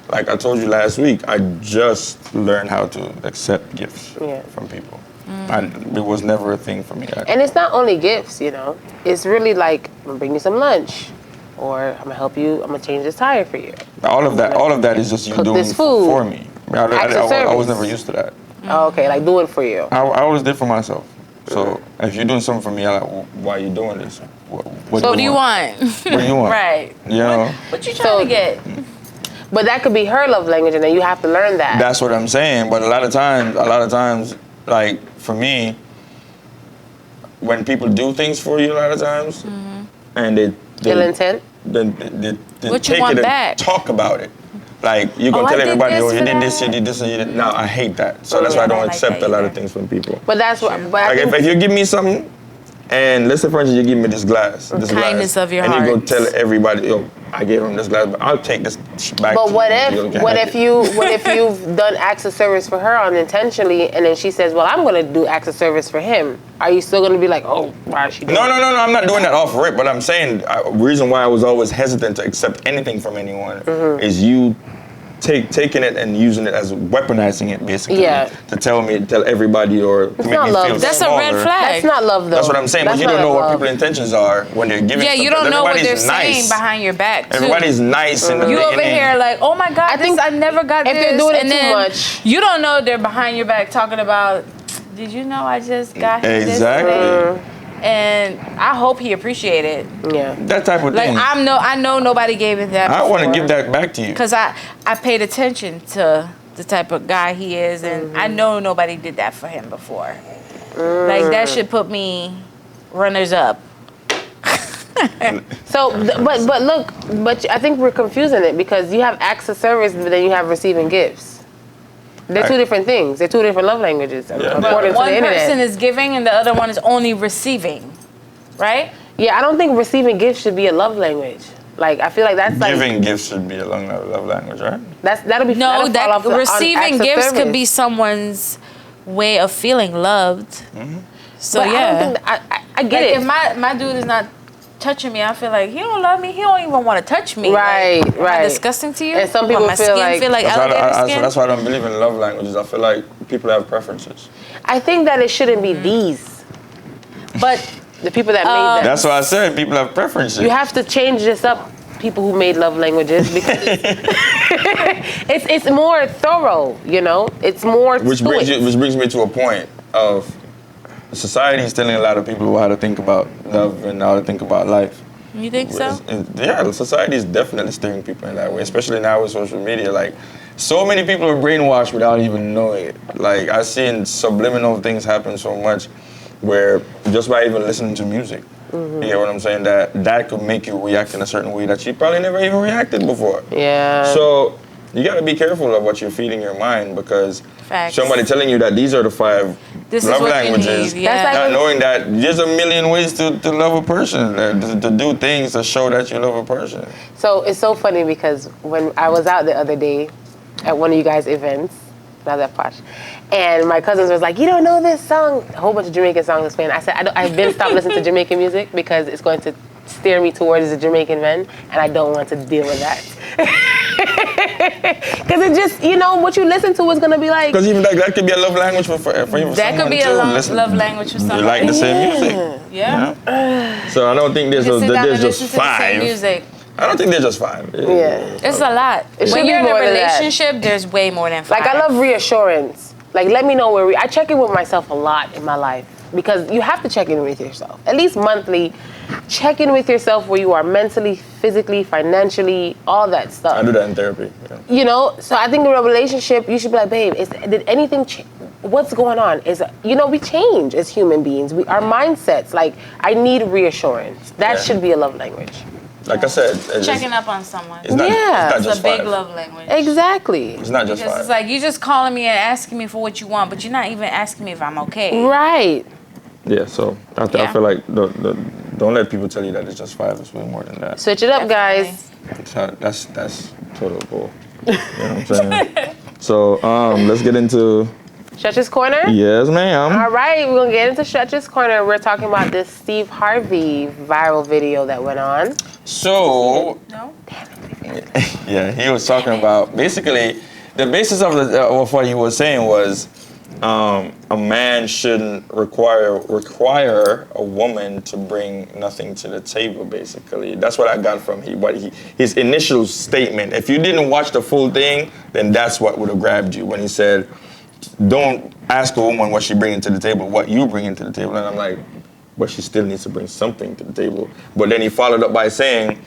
S2: Like I told you last week, I just learned how to accept gifts from people. It was never a thing for me.
S1: And it's not only gifts, you know. It's really like, I'm gonna bring you some lunch, or I'm gonna help you. I'm gonna change this tire for you.
S2: All of that is just you doing for me. I was never used to that.
S1: Oh, okay, like doing for you.
S2: I always did for myself. So if you're doing something for me, I'm like, well, why are you doing this? What
S3: do you want?
S2: What do you want?
S3: Right.
S2: You know.
S3: What you trying to get?
S1: But that could be her love language, and then you have to learn that.
S2: That's what I'm saying. But a lot of times, like for me, when people do things for you, a lot of times, and they
S1: ill intent,
S2: then they
S3: what
S2: take
S3: you want
S2: it
S3: back?
S2: and talk about it. Like you gonna tell everybody, oh, you did this, you did this, and you did. No, I hate that. So that's why I don't accept a lot of things from people.
S1: But that's what. But
S2: like if you give me something. And let's say, for instance, you give me this glass,
S3: kindness of your
S2: and
S3: heart.
S2: you go tell everybody, yo, I gave him this glass, but I'll take this back.
S1: But
S2: to
S1: what if you've done acts of service for her unintentionally, and then she says, well, I'm gonna do acts of service for him? Are you still gonna be like, oh, why is she doing
S2: No, I'm not doing that off rip. But I'm saying the reason why I was always hesitant to accept anything from anyone is you taking it and using it as weaponizing it basically to tell everybody or to make me feel
S3: That's
S2: smaller.
S3: a red flag.
S1: That's not love though.
S2: That's what I'm saying. But you don't know what people's intentions are when they're giving.
S3: Yeah, you don't know what they're saying behind your back too.
S2: Everybody's nice in the beginning.
S3: You over here like, oh my God, I never got this.
S1: If they're doing it
S3: too
S1: much,
S3: you don't know they're behind your back talking about. Did you know I just got him this today? And I hope he appreciated it.
S1: Yeah.
S2: That type of thing.
S3: Like I know nobody gave it that.
S2: I want to give that back to you.
S3: Because I paid attention to the type of guy he is, and I know nobody did that for him before. Like that should put me runners up.
S1: So, but look, I think we're confusing it because you have acts of service, but then you have receiving gifts. They're two different things. They're two different love languages, according to
S3: one
S1: the internet.
S3: person is giving and the other one is only receiving, right?
S1: Yeah, I don't think receiving gifts should be a love language. Like, I feel like that's like...
S2: Giving gifts should be a love language, right?
S1: That'll be...
S3: No,
S1: that'll fall off
S3: receiving gifts could be someone's way of feeling loved. So,
S1: but
S3: yeah.
S1: I get it.
S3: If my dude is not touching me, I feel like he don't love me. He don't even want to touch me.
S1: Right,
S3: like,
S1: right.
S3: Am I disgusting to you?
S1: And some people
S3: my
S1: feel
S3: skin
S1: like
S3: alligator skin.
S2: So that's why I don't believe in love languages. I feel like people have preferences.
S1: I think that it shouldn't be these. But the people that made them.
S2: That's why I said people have preferences.
S1: You have to change this up, people who made love languages, because it's more thorough, you know? It's more
S2: which brings me to a point of society is telling a lot of people how to think about love and how to think about life.
S3: You think so?
S2: Yeah, society is definitely steering people in that way, especially now with social media. Like, so many people are brainwashed without even knowing it. Like, I've seen subliminal things happen so much where just by even listening to music, you get what I'm saying? That could make you react in a certain way that you probably never even reacted before.
S1: Yeah.
S2: So you got to be careful of what you're feeding your mind because
S3: Facts.
S2: somebody telling you that these are the 5 love languages, not knowing that there's a million ways to love a person, to do things to show that you love a person.
S1: So it's so funny because when I was out the other day at one of you guys' events, not that posh, and my cousins was like, you don't know this song? A whole bunch of Jamaican songs was playing. I said, I've been stopped listening to Jamaican music because it's going to steer me towards the Jamaican men, and I don't want to deal with that. Because it just, you know, what you listen to is going to be like...
S2: Because even that could be a love language for you.
S3: That could be a love language for somebody.
S2: You like the same music.
S3: Yeah.
S2: So I don't think there's just 5.
S3: Music.
S2: I don't think they're just 5.
S1: Yeah.
S3: It's a lot.
S1: It should
S3: When
S1: be
S3: you're in a
S1: more than that.
S3: relationship, there's way more than 5.
S1: Like, I love reassurance. Like, let me know where I check in with myself a lot in my life because you have to check in with yourself. At least monthly, check in with yourself where you are mentally, physically, financially, all that stuff.
S2: I do that in therapy. Yeah.
S1: You know, so I think in a relationship, you should be like, babe, did anything what's going on? We change as human beings. Our mindsets, like, I need reassurance. That should be a love language.
S2: Like I said,
S3: checking up on someone.
S2: It's not
S3: It's
S2: just
S3: a big
S2: 5.
S3: love language.
S1: Exactly.
S2: It's not just
S3: Because
S2: 5.
S3: it's like you just calling me and asking me for what you want, but you're not even asking me if I'm okay.
S1: Right.
S2: Yeah, so I feel like don't let people tell you that it's just 5. It's way more than that.
S1: Switch it up, guys.
S2: So that's total bull. You know what I'm saying? So let's get into
S1: Stretch's Corner?
S2: Yes, ma'am.
S1: All right, we're going to get into Stretch's Corner. We're talking about this Steve Harvey viral video that went on.
S2: So,
S3: No?
S2: yeah, he was talking about, basically, the basis of what he was saying was a man shouldn't require a woman to bring nothing to the table, basically. That's what I got from his initial statement. If you didn't watch the full thing, then that's what would have grabbed you when he said, don't ask a woman what she bringing to the table, what you bringing to the table. And I'm like, but she still needs to bring something to the table. But then he followed up by saying,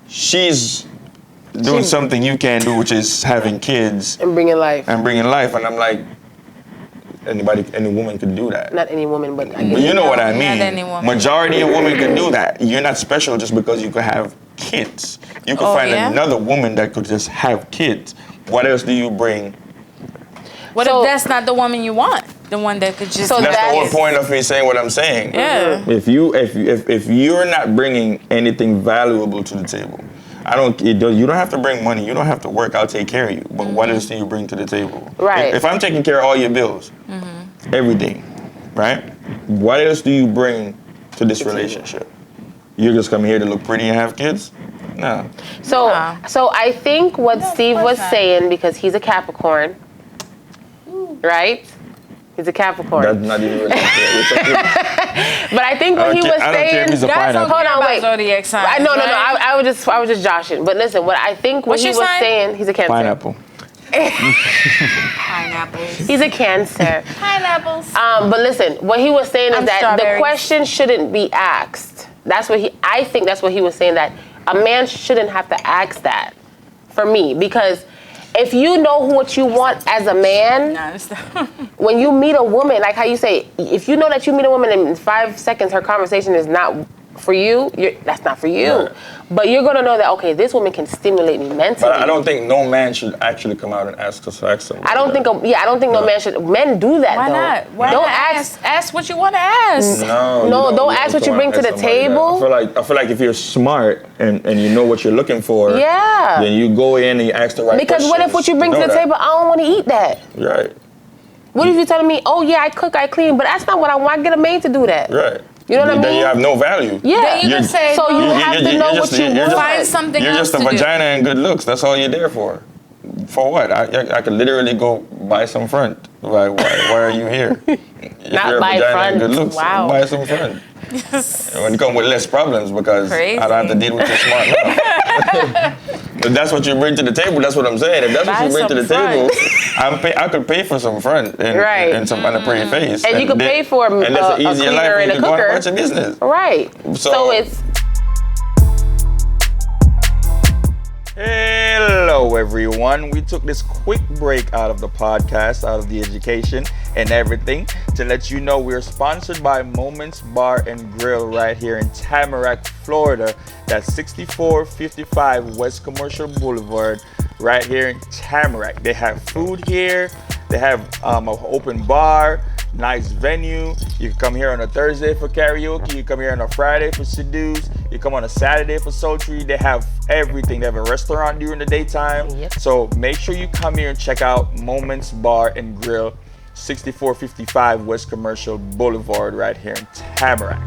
S2: she's doing something you can't do, which is having kids.
S1: And bringing life.
S2: And I'm like, any woman could do that.
S1: Not any woman, but I
S2: But
S1: guess.
S2: you know what I
S3: Not
S2: mean.
S3: any woman.
S2: Majority of women can do that. You're not special just because you could have kids. You could find another woman that could just have kids. What else do you bring?
S3: What if that's not the woman you want? The one that could just.
S1: So
S2: That's the whole point of me saying what I'm saying.
S3: Yeah.
S2: If you're not bringing anything valuable to the table, you don't have to bring money. You don't have to work. I'll take care of you. But what else do you bring to the table?
S1: Right.
S2: If I'm taking care of all your bills, everything, right? What else do you bring to this relationship? You're just coming here to look pretty and have kids? No.
S1: So I think what Steve was saying, because he's a Capricorn, right? He's a Capricorn.
S2: That's not even really
S1: But I think what he was
S2: I don't care if
S1: saying.
S2: he's a
S3: Guys don't
S2: pineapple.
S3: care
S1: Hold on,
S3: about
S1: wait.
S3: zodiac signs.
S1: No.
S3: right?
S1: I was just joshing. But listen, what I think what
S3: What's
S1: he
S3: your
S1: was
S3: sign?
S1: saying, he's a Cancer.
S2: Pineapple.
S3: Pineapples.
S1: He's a Cancer.
S3: Pineapples.
S1: But listen, what he was saying is
S3: I'm
S1: that
S3: strawberries.
S1: the question shouldn't be asked. I think that's what he was saying, that a man shouldn't have to ask that for me, because if you know what you want as a man, when you meet a woman, like how you say, if you know that you meet a woman in 5 seconds, her conversation is not for you, that's not for you.
S2: Right.
S1: But you're gonna know that, okay, this woman can stimulate me mentally.
S2: But I don't think no man should actually come out and ask us something.
S1: I don't think no man should. Men do that
S3: Why
S1: though.
S3: not? Why
S1: don't
S3: not
S1: ask.
S3: ask what you want to ask.
S1: No, don't ask what you bring to the table.
S2: I feel like if you're smart and you know what you're looking for,
S1: Yeah.
S2: then you go in and you ask the right
S1: Because what if what you bring to the table, I don't want to eat that?
S2: Right.
S1: What if you're telling me, oh yeah, I cook, I clean, but that's not what I want. I get a maid to do that.
S2: Right.
S1: You know what I mean?
S2: Then you have no value.
S1: Yeah.
S3: Then you can say,
S1: so you have to know what you want.
S3: Find something
S2: You're
S3: else
S2: just a
S3: to do.
S2: vagina and good looks. That's all you're there for. For what? I could literally go buy some front. Why are you here? If
S1: Not
S2: you're a
S1: buy
S2: vagina
S1: front.
S2: and good looks,
S1: Wow.
S2: buy some front. When you come with less problems, because
S3: Crazy.
S2: I don't have to deal with your smart mouth. But that's what you bring to the table. That's what I'm saying. If that's
S3: Buy
S2: what you bring to the
S3: some
S2: table, I could pay for some front and,
S1: Right.
S2: and some and a pretty face.
S1: And you could pay for
S2: and that's an
S1: a
S2: easier
S1: cleaner
S2: life for
S1: and
S2: you
S1: a
S2: to go out
S1: cooker.
S2: and run your business.
S1: Right. So it's.
S2: Hello, everyone. We took this quick break out of the podcast, out of the education and everything, to let you know we're sponsored by Moments Bar and Grill right here in Tamarack, Florida. That's 6455 West Commercial Boulevard, right here in Tamarack. They have food here. They have an open bar. Nice venue. You can come here on a Thursday for karaoke. You come here on a Friday for seduce. You come on a Saturday for sultry. They have everything. They have a restaurant during the daytime.
S1: Yep.
S2: So make sure you come here and check out Moments Bar and Grill, 6455 West Commercial Boulevard, right here in Tamarack.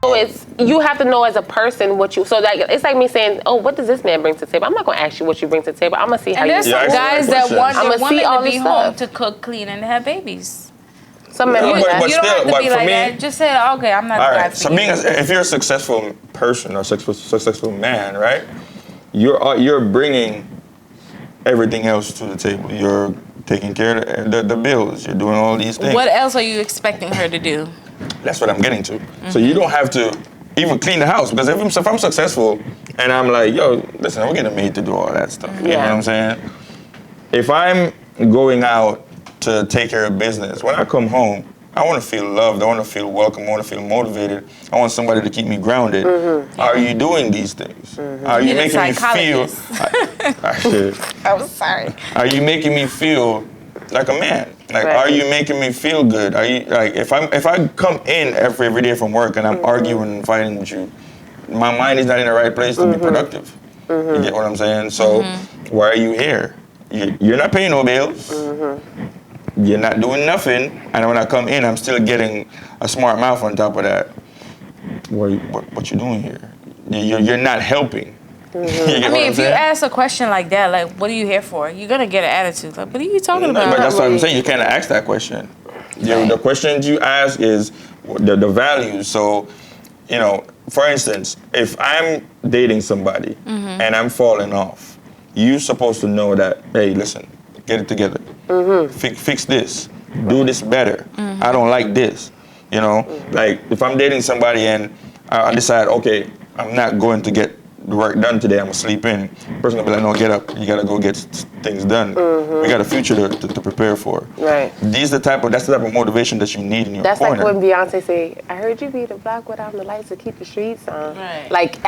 S1: So it's, you have to know as a person what you, so like, it's like me saying, oh, what does this man bring to the table? I'm not going to ask you what you bring to the table. I'm going to see how
S3: And
S1: you
S3: there's
S1: do
S3: some
S2: Yeah,
S1: it.
S2: I
S3: guys
S2: see
S3: that
S2: that
S3: want
S2: question.
S3: their
S1: I'ma see
S3: women
S1: all
S3: to be
S1: this
S3: home
S1: stuff.
S3: to cook, clean, and have babies.
S1: Some men
S2: Yeah,
S1: want that.
S2: but
S3: You don't
S2: still,
S3: have to
S2: but
S3: be
S2: for
S3: like
S2: me-
S3: that. Just say, okay, I'm not
S2: All
S3: the guy
S2: right.
S3: for
S2: So
S3: you.
S2: if you're a successful person or successful man, right? You're bringing everything else to the table. You're taking care of the bills. You're doing all these things.
S3: What else are you expecting her to do?
S2: That's what I'm getting to. So you don't have to even clean the house, because if I'm successful and I'm like, yo, listen, we're getting made to do all that stuff. You know what I'm saying? If I'm going out to take care of business, when I come home, I want to feel loved. I want to feel welcome. I want to feel motivated. I want somebody to keep me grounded. Are you doing these things? Are you
S3: Need a
S2: making me feel?
S3: psychologist. I'm sorry.
S2: Are you making me feel like a man? Like,
S1: Right.
S2: are you making me feel good? Are you like if I come in every day from work and I'm arguing and fighting with you, my mind is not in the right place to be productive. You get what I'm saying? So why are you here? You're not paying no bills. You're not doing nothing, and when I come in, I'm still getting a smart mouth on top of that. What you doing here? You're not helping. You get
S3: I
S2: what
S3: mean,
S2: I'm
S3: if you
S2: saying?
S3: ask a question like that, like, what are you here for? You're going to get an attitude. Like, what are you talking
S2: No,
S3: about?
S2: but that's what I'm saying. You can't ask that question. The questions you ask is the values. So, you know, for instance, if I'm dating somebody and I'm falling off, you're supposed to know that, hey, listen, get it together. Fix this. Do this better. I don't like this. You know, like if I'm dating somebody and I decide, okay, I'm not going to get the work done today, I'm gonna sleep in. The person gonna be like, no, get up. You gotta go get things done. We got a future to prepare for.
S1: Right.
S2: That's the type of motivation that you need in your
S1: That's
S2: corner.
S1: like when Beyonce say, I heard you be the block without the lights to keep the streets on.
S3: Right.
S1: Like,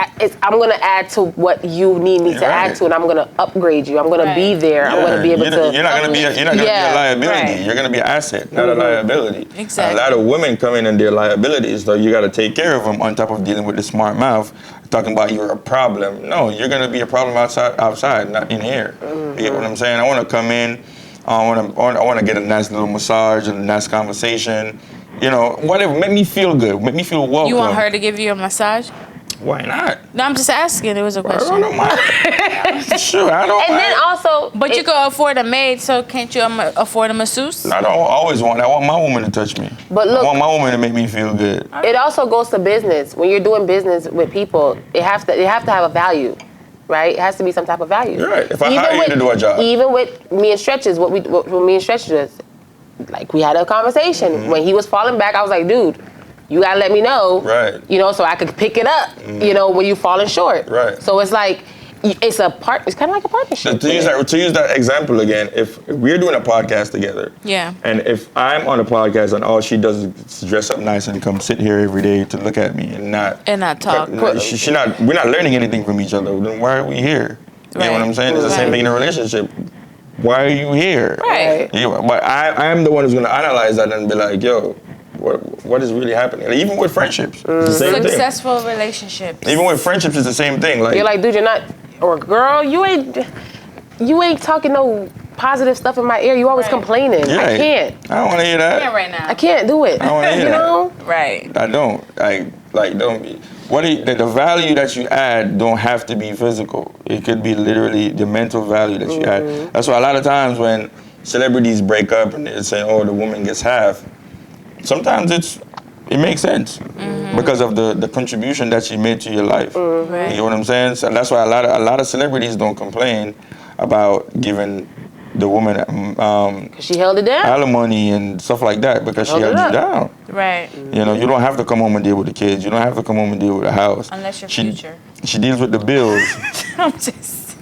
S1: I'm going to add to what you need me to
S2: Right.
S1: add to, and I'm going to upgrade you. I'm going to be there. I'm going to be able to...
S2: You're not gonna be a liability.
S3: Right.
S2: You're gonna be an asset, not a liability.
S3: Exactly.
S2: A lot of women come in and they're liabilities, so you gotta take care of them on top of dealing with the smart mouth, talking about you're a problem. No, you're gonna be a problem outside, not in here. You get what I'm saying? I wanna come in, I wanna get a nice little massage and a nice conversation. You know, whatever, make me feel good, make me feel welcome.
S3: You want her to give you a massage?
S2: Why not?
S3: No, I'm just asking. It was a
S2: I
S3: question.
S2: don't mind. Sure, I don't
S1: And
S2: mind.
S1: then also...
S3: But you can afford a maid, so can't you afford a masseuse?
S2: I don't always want that. I want my woman to touch me.
S1: But look-
S2: I want my woman to make me feel good.
S1: It also goes to business. When you're doing business with people, they have to have a value, right? It has to be some type of value.
S2: You're right. If I hire you to do a job.
S1: Even with me and Stretches, what me and Stretches was, like, we had a conversation. When he was falling back, I was like, dude, you gotta let me know,
S2: Right.
S1: you know, so I could pick it up, you know, when you falling short.
S2: Right.
S1: So it's like, it's kind of like a partnership.
S2: To use that example again, if we're doing a podcast together,
S3: Yeah.
S2: and if I'm on a podcast and all she does is dress up nice and come sit here every day to look at me and not
S3: talk.
S2: we're not learning anything from each other. Then why are we here? You know what I'm saying? It's the same thing in a relationship. Why are you here?
S3: Right.
S2: But I'm the one who's gonna analyze that and be like, yo, what is really happening? And even with friendships, it's the same thing.
S3: Successful relationships.
S2: Even with friendships, it's the same thing. Like,
S1: You're like, dude, you're not, or girl, you ain't talking no positive stuff in my ear. You always
S3: Right.
S1: complaining.
S2: yeah,
S1: I can't.
S2: I don't want to hear that.
S3: Yeah, right now.
S1: I can't do it.
S2: I don't wanna hear
S1: you
S2: that.
S1: know?
S3: Right.
S2: I don't. Don't be. The value that you add don't have to be physical. It could be literally the mental value that you add. That's why a lot of times when celebrities break up and they're saying, oh, the woman gets half, sometimes it makes sense because of the contribution that she made to your life.
S3: Right.
S2: You know what I'm saying? So that's why a lot of celebrities don't complain about giving the woman
S1: She held it down.
S2: alimony and stuff like that because she
S1: Held
S2: held
S1: it
S2: you
S1: up.
S2: down.
S3: Right.
S2: You know, you don't have to come home and deal with the kids. You don't have to come home and deal with the house.
S3: Unless you're
S2: she,
S3: future.
S2: She deals with the bills.
S3: I'm just.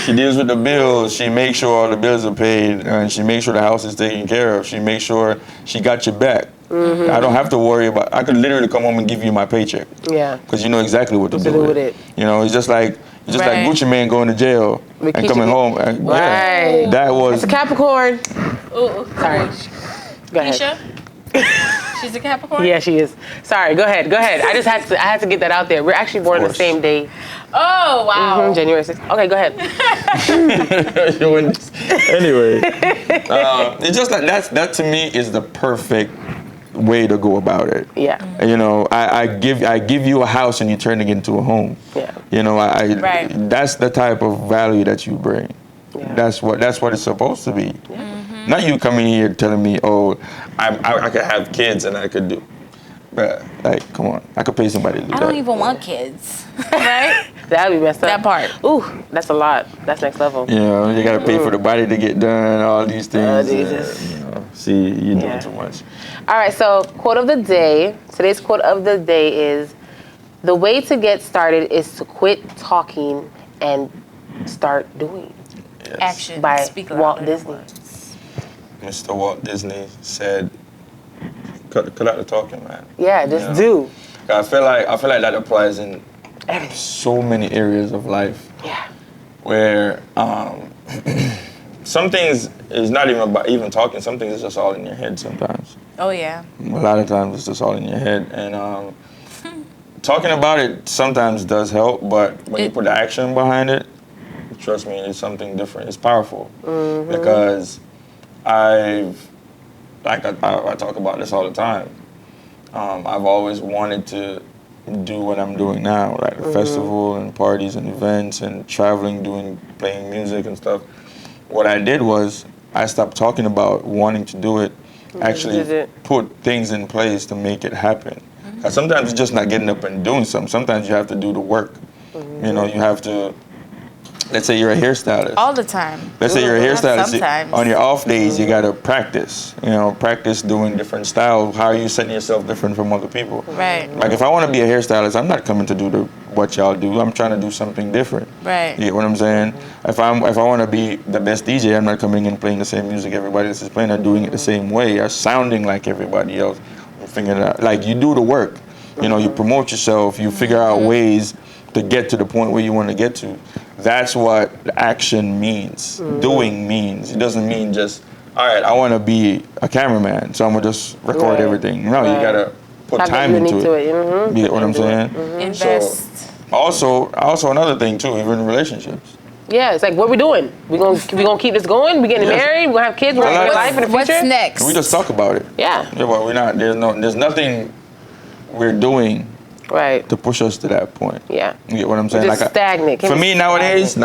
S2: She deals with the bills. She makes sure all the bills are paid, and she makes sure the house is taken care of. She makes sure she got your back. I don't have to worry about. I could literally come home and give you my paycheck.
S1: Yeah.
S2: Because you know exactly what to
S1: What
S2: do
S1: to do
S2: with
S1: with
S2: it.
S1: it.
S2: You know, it's just like
S3: Right.
S2: Gucci Man going to jail
S1: With
S2: and
S1: Keisha
S2: coming
S1: get-
S2: home. And,
S1: Right.
S2: yeah, that was.
S1: It's a Capricorn.
S3: Ooh.
S1: Sorry. Go ahead.
S3: Keisha? She's a Capricorn?
S1: Yeah, she is. Sorry, go ahead. I had to get that out there. We're actually born on the
S2: course.
S1: same day.
S3: Oh, wow.
S1: January 6th. Okay, go ahead.
S2: Anyway, it's just like that to me is the perfect way to go about it.
S1: Yeah.
S2: And, you know, I give you a house and you turn it into a home.
S1: Yeah.
S2: You know,
S3: Right.
S2: that's the type of value that you bring.
S1: Yeah.
S2: That's what it's supposed to be. Not you coming here telling me, oh, I could have kids and I could do. But like, come on, I could pay somebody to do
S3: I
S2: that.
S3: don't even want kids, right?
S1: That'd be messed up.
S3: That part.
S1: Ooh, that's a lot. That's next level.
S2: You know, you gotta pay for the body to get done, all these things.
S1: Jesus.
S2: You know, see, you're
S1: Yeah.
S2: doing too much.
S1: All right, so quote of the day. Today's quote of the day is, "The way to get started is to quit talking and start doing."
S2: Yes.
S3: Action.
S1: By
S3: Speak
S1: Walt
S3: louder than
S1: Disney.
S3: words.
S2: Mr. Walt Disney said, "Cut out the talking, man."
S1: Yeah, just
S2: Yeah.
S1: do.
S2: I feel like that applies in so many areas of life.
S1: Yeah.
S2: Where some things is not even about even talking. Some things is just all in your head sometimes.
S3: Oh yeah.
S2: A lot of times it's just all in your head. And talking about it sometimes does help, but when you put the action behind it, trust me, it's something different. It's powerful. Because I talk about this all the time. I've always wanted to do what I'm doing now, like a festival and parties and events and traveling, playing music and stuff. What I did was I stopped talking about wanting to do it, actually put things in place to make it happen. 'Cause sometimes it's just not getting up and doing something. Sometimes you have to do the work. You know, you have to. Let's say you're a hairstylist.
S3: All the time.
S2: Let's say you're a hairstylist.
S3: Sometimes.
S2: On your off days, you gotta practice. You know, practice doing different styles. How are you setting yourself different from other people?
S3: Right.
S2: Like if I want to be a hairstylist, I'm not coming to do what y'all do. I'm trying to do something different.
S3: Right.
S2: You get what I'm saying? If I want to be the best DJ, I'm not coming in playing the same music everybody else is playing. I'm doing it the same way. Or sounding like everybody else. I'm figuring it out. Like you do the work. You know, you promote yourself. You figure out ways to get to the point where you want to get to. That's what action means. Doing means. It doesn't mean just, all right, I want to be a cameraman, so I'm going to just record everything. No, you got to put time into it. You get what I'm saying?
S3: Invest.
S2: So, also another thing, too, even in relationships.
S1: Yeah, it's like, what we doing? We gonna keep this going? We getting married? We gonna have kids? We gonna have a life in the future?
S3: What's next?
S2: We just talk about it.
S1: Yeah.
S2: Yeah, but we're not, there's nothing we're doing
S1: Right.
S2: to push us to that point.
S1: Yeah.
S2: You get what I'm saying?
S1: Just stagnant.
S2: For me nowadays,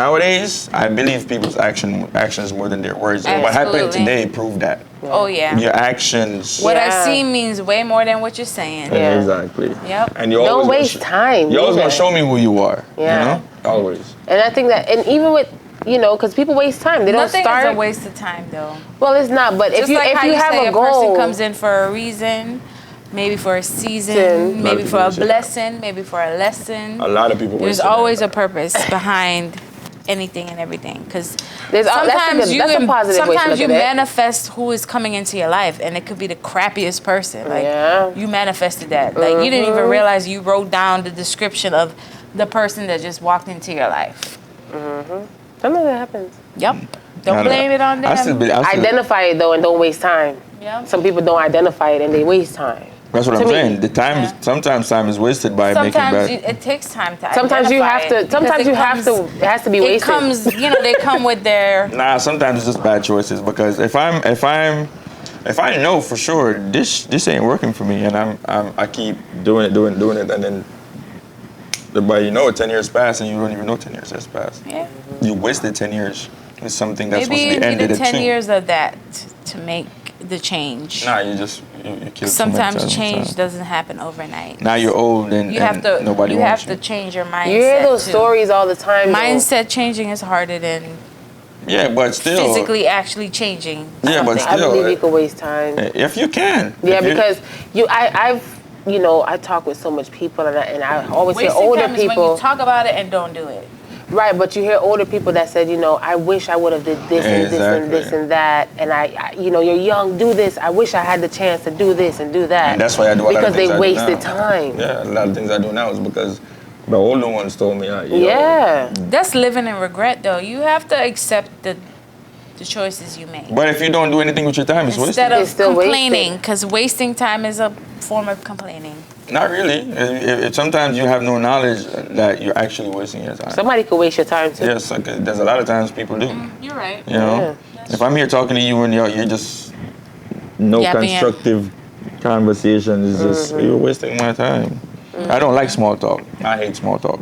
S2: I believe people's actions more than their words. And what happened
S3: Absolutely.
S2: today proved that.
S3: Oh yeah.
S2: Your actions.
S3: What I
S1: Yeah.
S3: see means way more than what you're saying.
S1: Yeah.
S2: Exactly.
S3: Yep.
S2: And you
S1: Don't
S2: always gonna
S1: waste time.
S2: You're always
S1: either.
S2: gonna show me who you are.
S1: Yeah.
S2: You know? Always.
S1: And I think that, and even with, because people waste time. They don't
S3: Nothing
S1: start.
S3: is a waste of time though.
S1: Well, it's not. But
S3: Just
S1: if you
S3: like
S1: if
S3: how
S1: you
S3: you
S1: have
S3: say
S1: a
S3: a
S1: goal,
S3: person comes in for a reason, maybe for a season,
S1: Sin.
S3: maybe for a
S2: Lot of people say that.
S3: blessing, maybe for a lesson.
S2: A lot of people
S3: There's
S2: waste
S3: always
S2: their
S3: a purpose behind anything and everything. Because
S1: There's that's a
S3: sometimes
S1: good- that's a positive way to
S3: sometimes
S1: look
S3: you
S1: at it.
S3: manifest who is coming into your life, and it could be the crappiest person. Like
S1: Yeah.
S3: you manifested that. Like you didn't even realize you wrote down the description of the person that just walked into your life.
S1: Sometimes that happens.
S3: Yep. Don't
S2: I know.
S3: blame it on them.
S2: I still
S1: Identify it though, and don't waste time.
S3: Yep.
S1: Some people don't identify it, and they waste time.
S2: That's what
S1: to
S2: I'm
S1: me.
S2: saying. The time is sometimes time is wasted by making
S3: Sometimes
S2: bad.
S3: it takes time to.
S1: Sometimes you
S3: identify
S1: have to.
S3: it
S1: Sometimes
S3: because
S1: you have to. It has to be
S3: It
S1: wasted.
S3: comes, they come with their.
S2: Nah, sometimes it's just bad choices because if I know for sure this ain't working for me and I keep doing it and then but 10 years pass and you don't even know 10 years has passed.
S3: Yeah.
S2: You wasted 10 years with something that's
S3: Maybe you
S2: supposed to be ended
S3: needed
S2: at
S3: 10
S2: 2.
S3: years of that to make the change.
S2: Nah, you killed too
S3: Sometimes
S2: much time.
S3: change doesn't happen overnight.
S2: Now you're old and,
S3: You have to.
S2: nobody
S3: You
S2: wants
S3: have to change your mindset.
S1: You hear those
S3: too.
S1: stories all the time. though.
S3: Mindset changing is harder than
S2: Yeah, but still.
S3: physically actually changing.
S2: Yeah, but
S3: something.
S1: I
S2: still.
S1: believe you could waste time.
S2: If you can.
S1: Yeah,
S2: If you-
S1: because I talk with so much people, and I always hear
S3: Wasting
S1: older
S3: time is when
S1: people.
S3: you talk about it and don't do it.
S1: Right, but you hear older people that said, I wish I would have did this and this and this
S2: Exactly.
S1: and that, and I you're young, do this. I wish I had the chance to do this and do that.
S2: And that's why I do a lot of
S1: because
S2: things
S1: they
S2: I do
S1: wasted
S2: now.
S1: time.
S2: Yeah, a lot of things I do now is because the older ones told me,
S1: Yeah.
S3: That's living in regret, though. You have to accept the choices you make.
S2: But if you don't do anything with your time, it's
S3: Instead
S2: wasted.
S3: of
S1: It's still
S3: complaining,
S1: wasted.
S3: because wasting time is a form of complaining.
S2: Not really. If sometimes you have no knowledge that you're actually wasting your time.
S1: Somebody could waste your time too.
S2: Yes, like, there's a lot of times people do.
S3: You're right.
S2: You know, if I'm here talking to you and you're just no
S3: Yapping it.
S2: constructive conversation, it's just you're wasting my time. I don't like small talk. I hate small talk.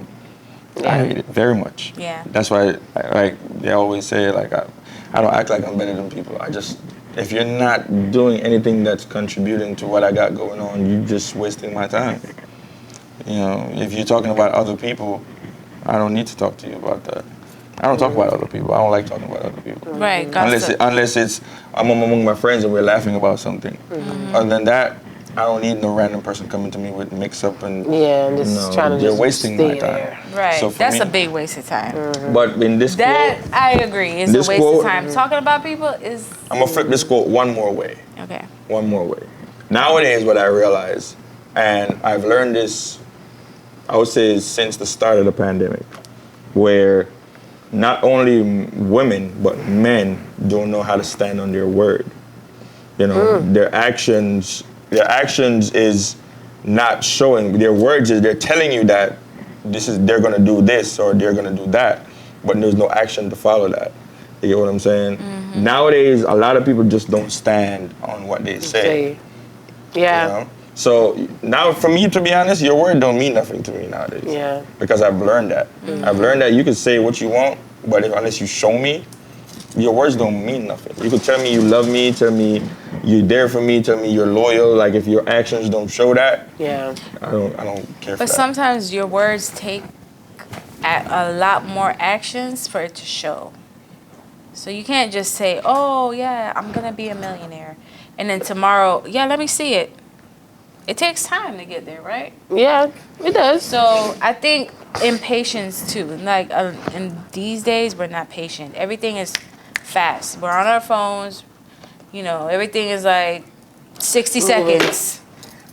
S2: I hate it very much.
S3: Yeah.
S2: That's why, like they always say, like I don't act like I'm better than people. I just If you're not doing anything that's contributing to what I got going on, you're just wasting my time. You know, if you're talking about other people, I don't need to talk to you about that. I don't talk about other people. I don't like talking about other people.
S3: Right.
S2: Unless it's I'm among my friends and we're laughing about something. Other than that, I don't need no random person coming to me with mix up and
S1: just trying to
S2: they're
S1: just
S2: wasting
S1: stay
S2: my time.
S1: there.
S3: Right.
S2: So for
S3: That's
S2: me-
S3: a big waste of time.
S2: But in this
S3: That
S2: quote,
S3: I agree is a
S2: this
S3: waste
S2: quote-
S3: of time. Talking about people is
S2: I'm gonna flip this quote one more way.
S3: okay.
S2: One more way. Nowadays, what I realize, and I've learned this, I would say, since the start of the pandemic, where not only women but men don't know how to stand on their word. You know, their actions is not showing. Their words is they're telling you that they're gonna do this or they're gonna do that, but there's no action to follow that. You get what I'm saying? Nowadays, a lot of people just don't stand on what they say.
S1: Yeah.
S2: You know? So now, for me, to be honest, your word don't mean nothing to me nowadays.
S1: Yeah.
S2: Because I've learned that. I've learned that you can say what you want, but unless you show me, your words don't mean nothing. You could tell me you love me, tell me you're there for me, tell me you're loyal. Like if your actions don't show that,
S1: Yeah.
S2: I don't care for
S3: But
S2: that.
S3: sometimes your words take a lot more actions for it to show. So you can't just say, "Oh yeah, I'm gonna be a millionaire," and then tomorrow, yeah, let me see it. It takes time to get there, right?
S1: Yeah, it does.
S3: So I think impatience too. Like in these days, we're not patient. Everything is fast. We're on our phones. You know, everything is like 60 seconds.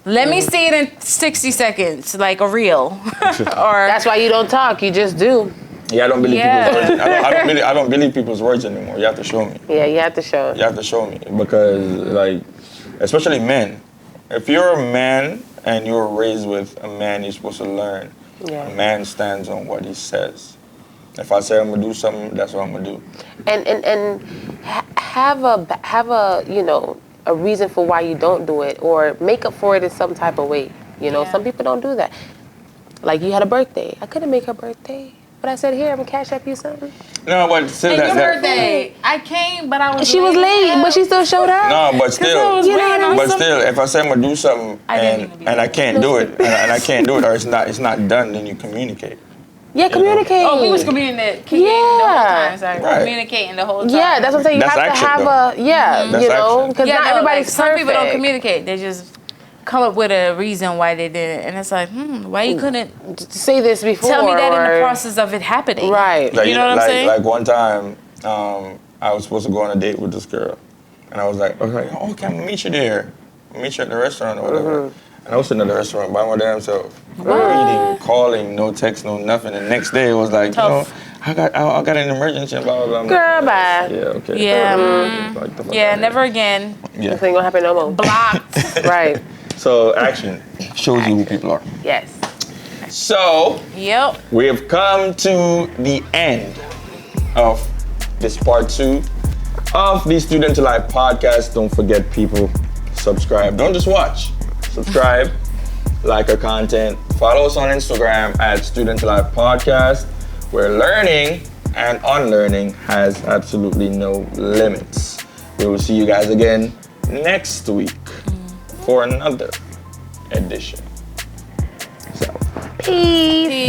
S3: Let me see it in 60 seconds, like a reel. Or
S1: That's why you don't talk. You just do.
S2: Yeah, I don't believe
S3: Yeah.
S2: people's words. I don't believe people's words anymore. You have to show me.
S1: Yeah, you have to show.
S2: You have to show me because, like, especially men. If you're a man and you're raised with a man, you're supposed to learn.
S1: Yeah.
S2: A man stands on what he says. If I say I'm gonna do something, that's what I'm gonna do.
S1: And have a a reason for why you don't do it, or make up for it in some type of way. You know,
S3: Yeah.
S1: some people don't do that. Like you had a birthday. I couldn't make her birthday, but I said, "Here, I'm gonna cash up you something."
S2: No, but still
S3: your
S2: that.
S3: birthday, I came, but I was
S1: She was late, but she still showed up.
S2: No, but still.
S3: was
S1: You know what I mean?
S2: But still, if I say I'm gonna do something
S3: I didn't mean to be
S2: and I
S3: late.
S2: can't do it, and I can't do it, or it's not done, then you communicate.
S1: Yeah, communicate.
S3: Oh, we was communicating
S1: Yeah.
S3: the whole time. Sorry,
S2: Right.
S3: communicating the whole time.
S1: Yeah, that's what I'm saying. You
S2: That's
S1: have
S2: action,
S1: to have
S2: though. That's
S1: you know,
S2: action.
S1: because
S3: Yeah,
S1: not
S3: no,
S1: everybody's
S3: like, some people don't
S1: perfect.
S3: communicate. They just come up with a reason why they did it, and it's like, why you couldn't
S1: Say this before.
S3: tell me that in the
S1: or-
S3: process of it happening?
S1: Right.
S2: Like,
S3: You know what I'm
S2: like,
S3: saying?
S2: Like one time, I was supposed to go on a date with this girl, and I was like, oh, can I meet you there? I'll meet you at the restaurant or whatever. And I was sitting at the restaurant by my damn self, reading, calling, no text, no nothing. And the next day it was like,
S3: Tough.
S2: I got an emergency and blah blah blah. I'm like,
S1: Girl, bye.
S2: yeah, okay.
S3: Yeah,
S2: Like, the fuck
S3: Yeah,
S2: outta here.
S3: never again.
S2: Yeah.
S1: This ain't gonna happen no more.
S3: Blocked.
S1: Right.
S2: So action shows you who people are.
S1: Yes.
S2: So
S3: Yep.
S2: we have come to the end of this part 2 of the Student to Life podcast. Don't forget, people, subscribe. Don't just watch. Subscribe, like our content. Follow us on Instagram at Student to Life podcast, where learning and unlearning has absolutely no limits. We will see you guys again next week for another edition. So.
S1: Peace.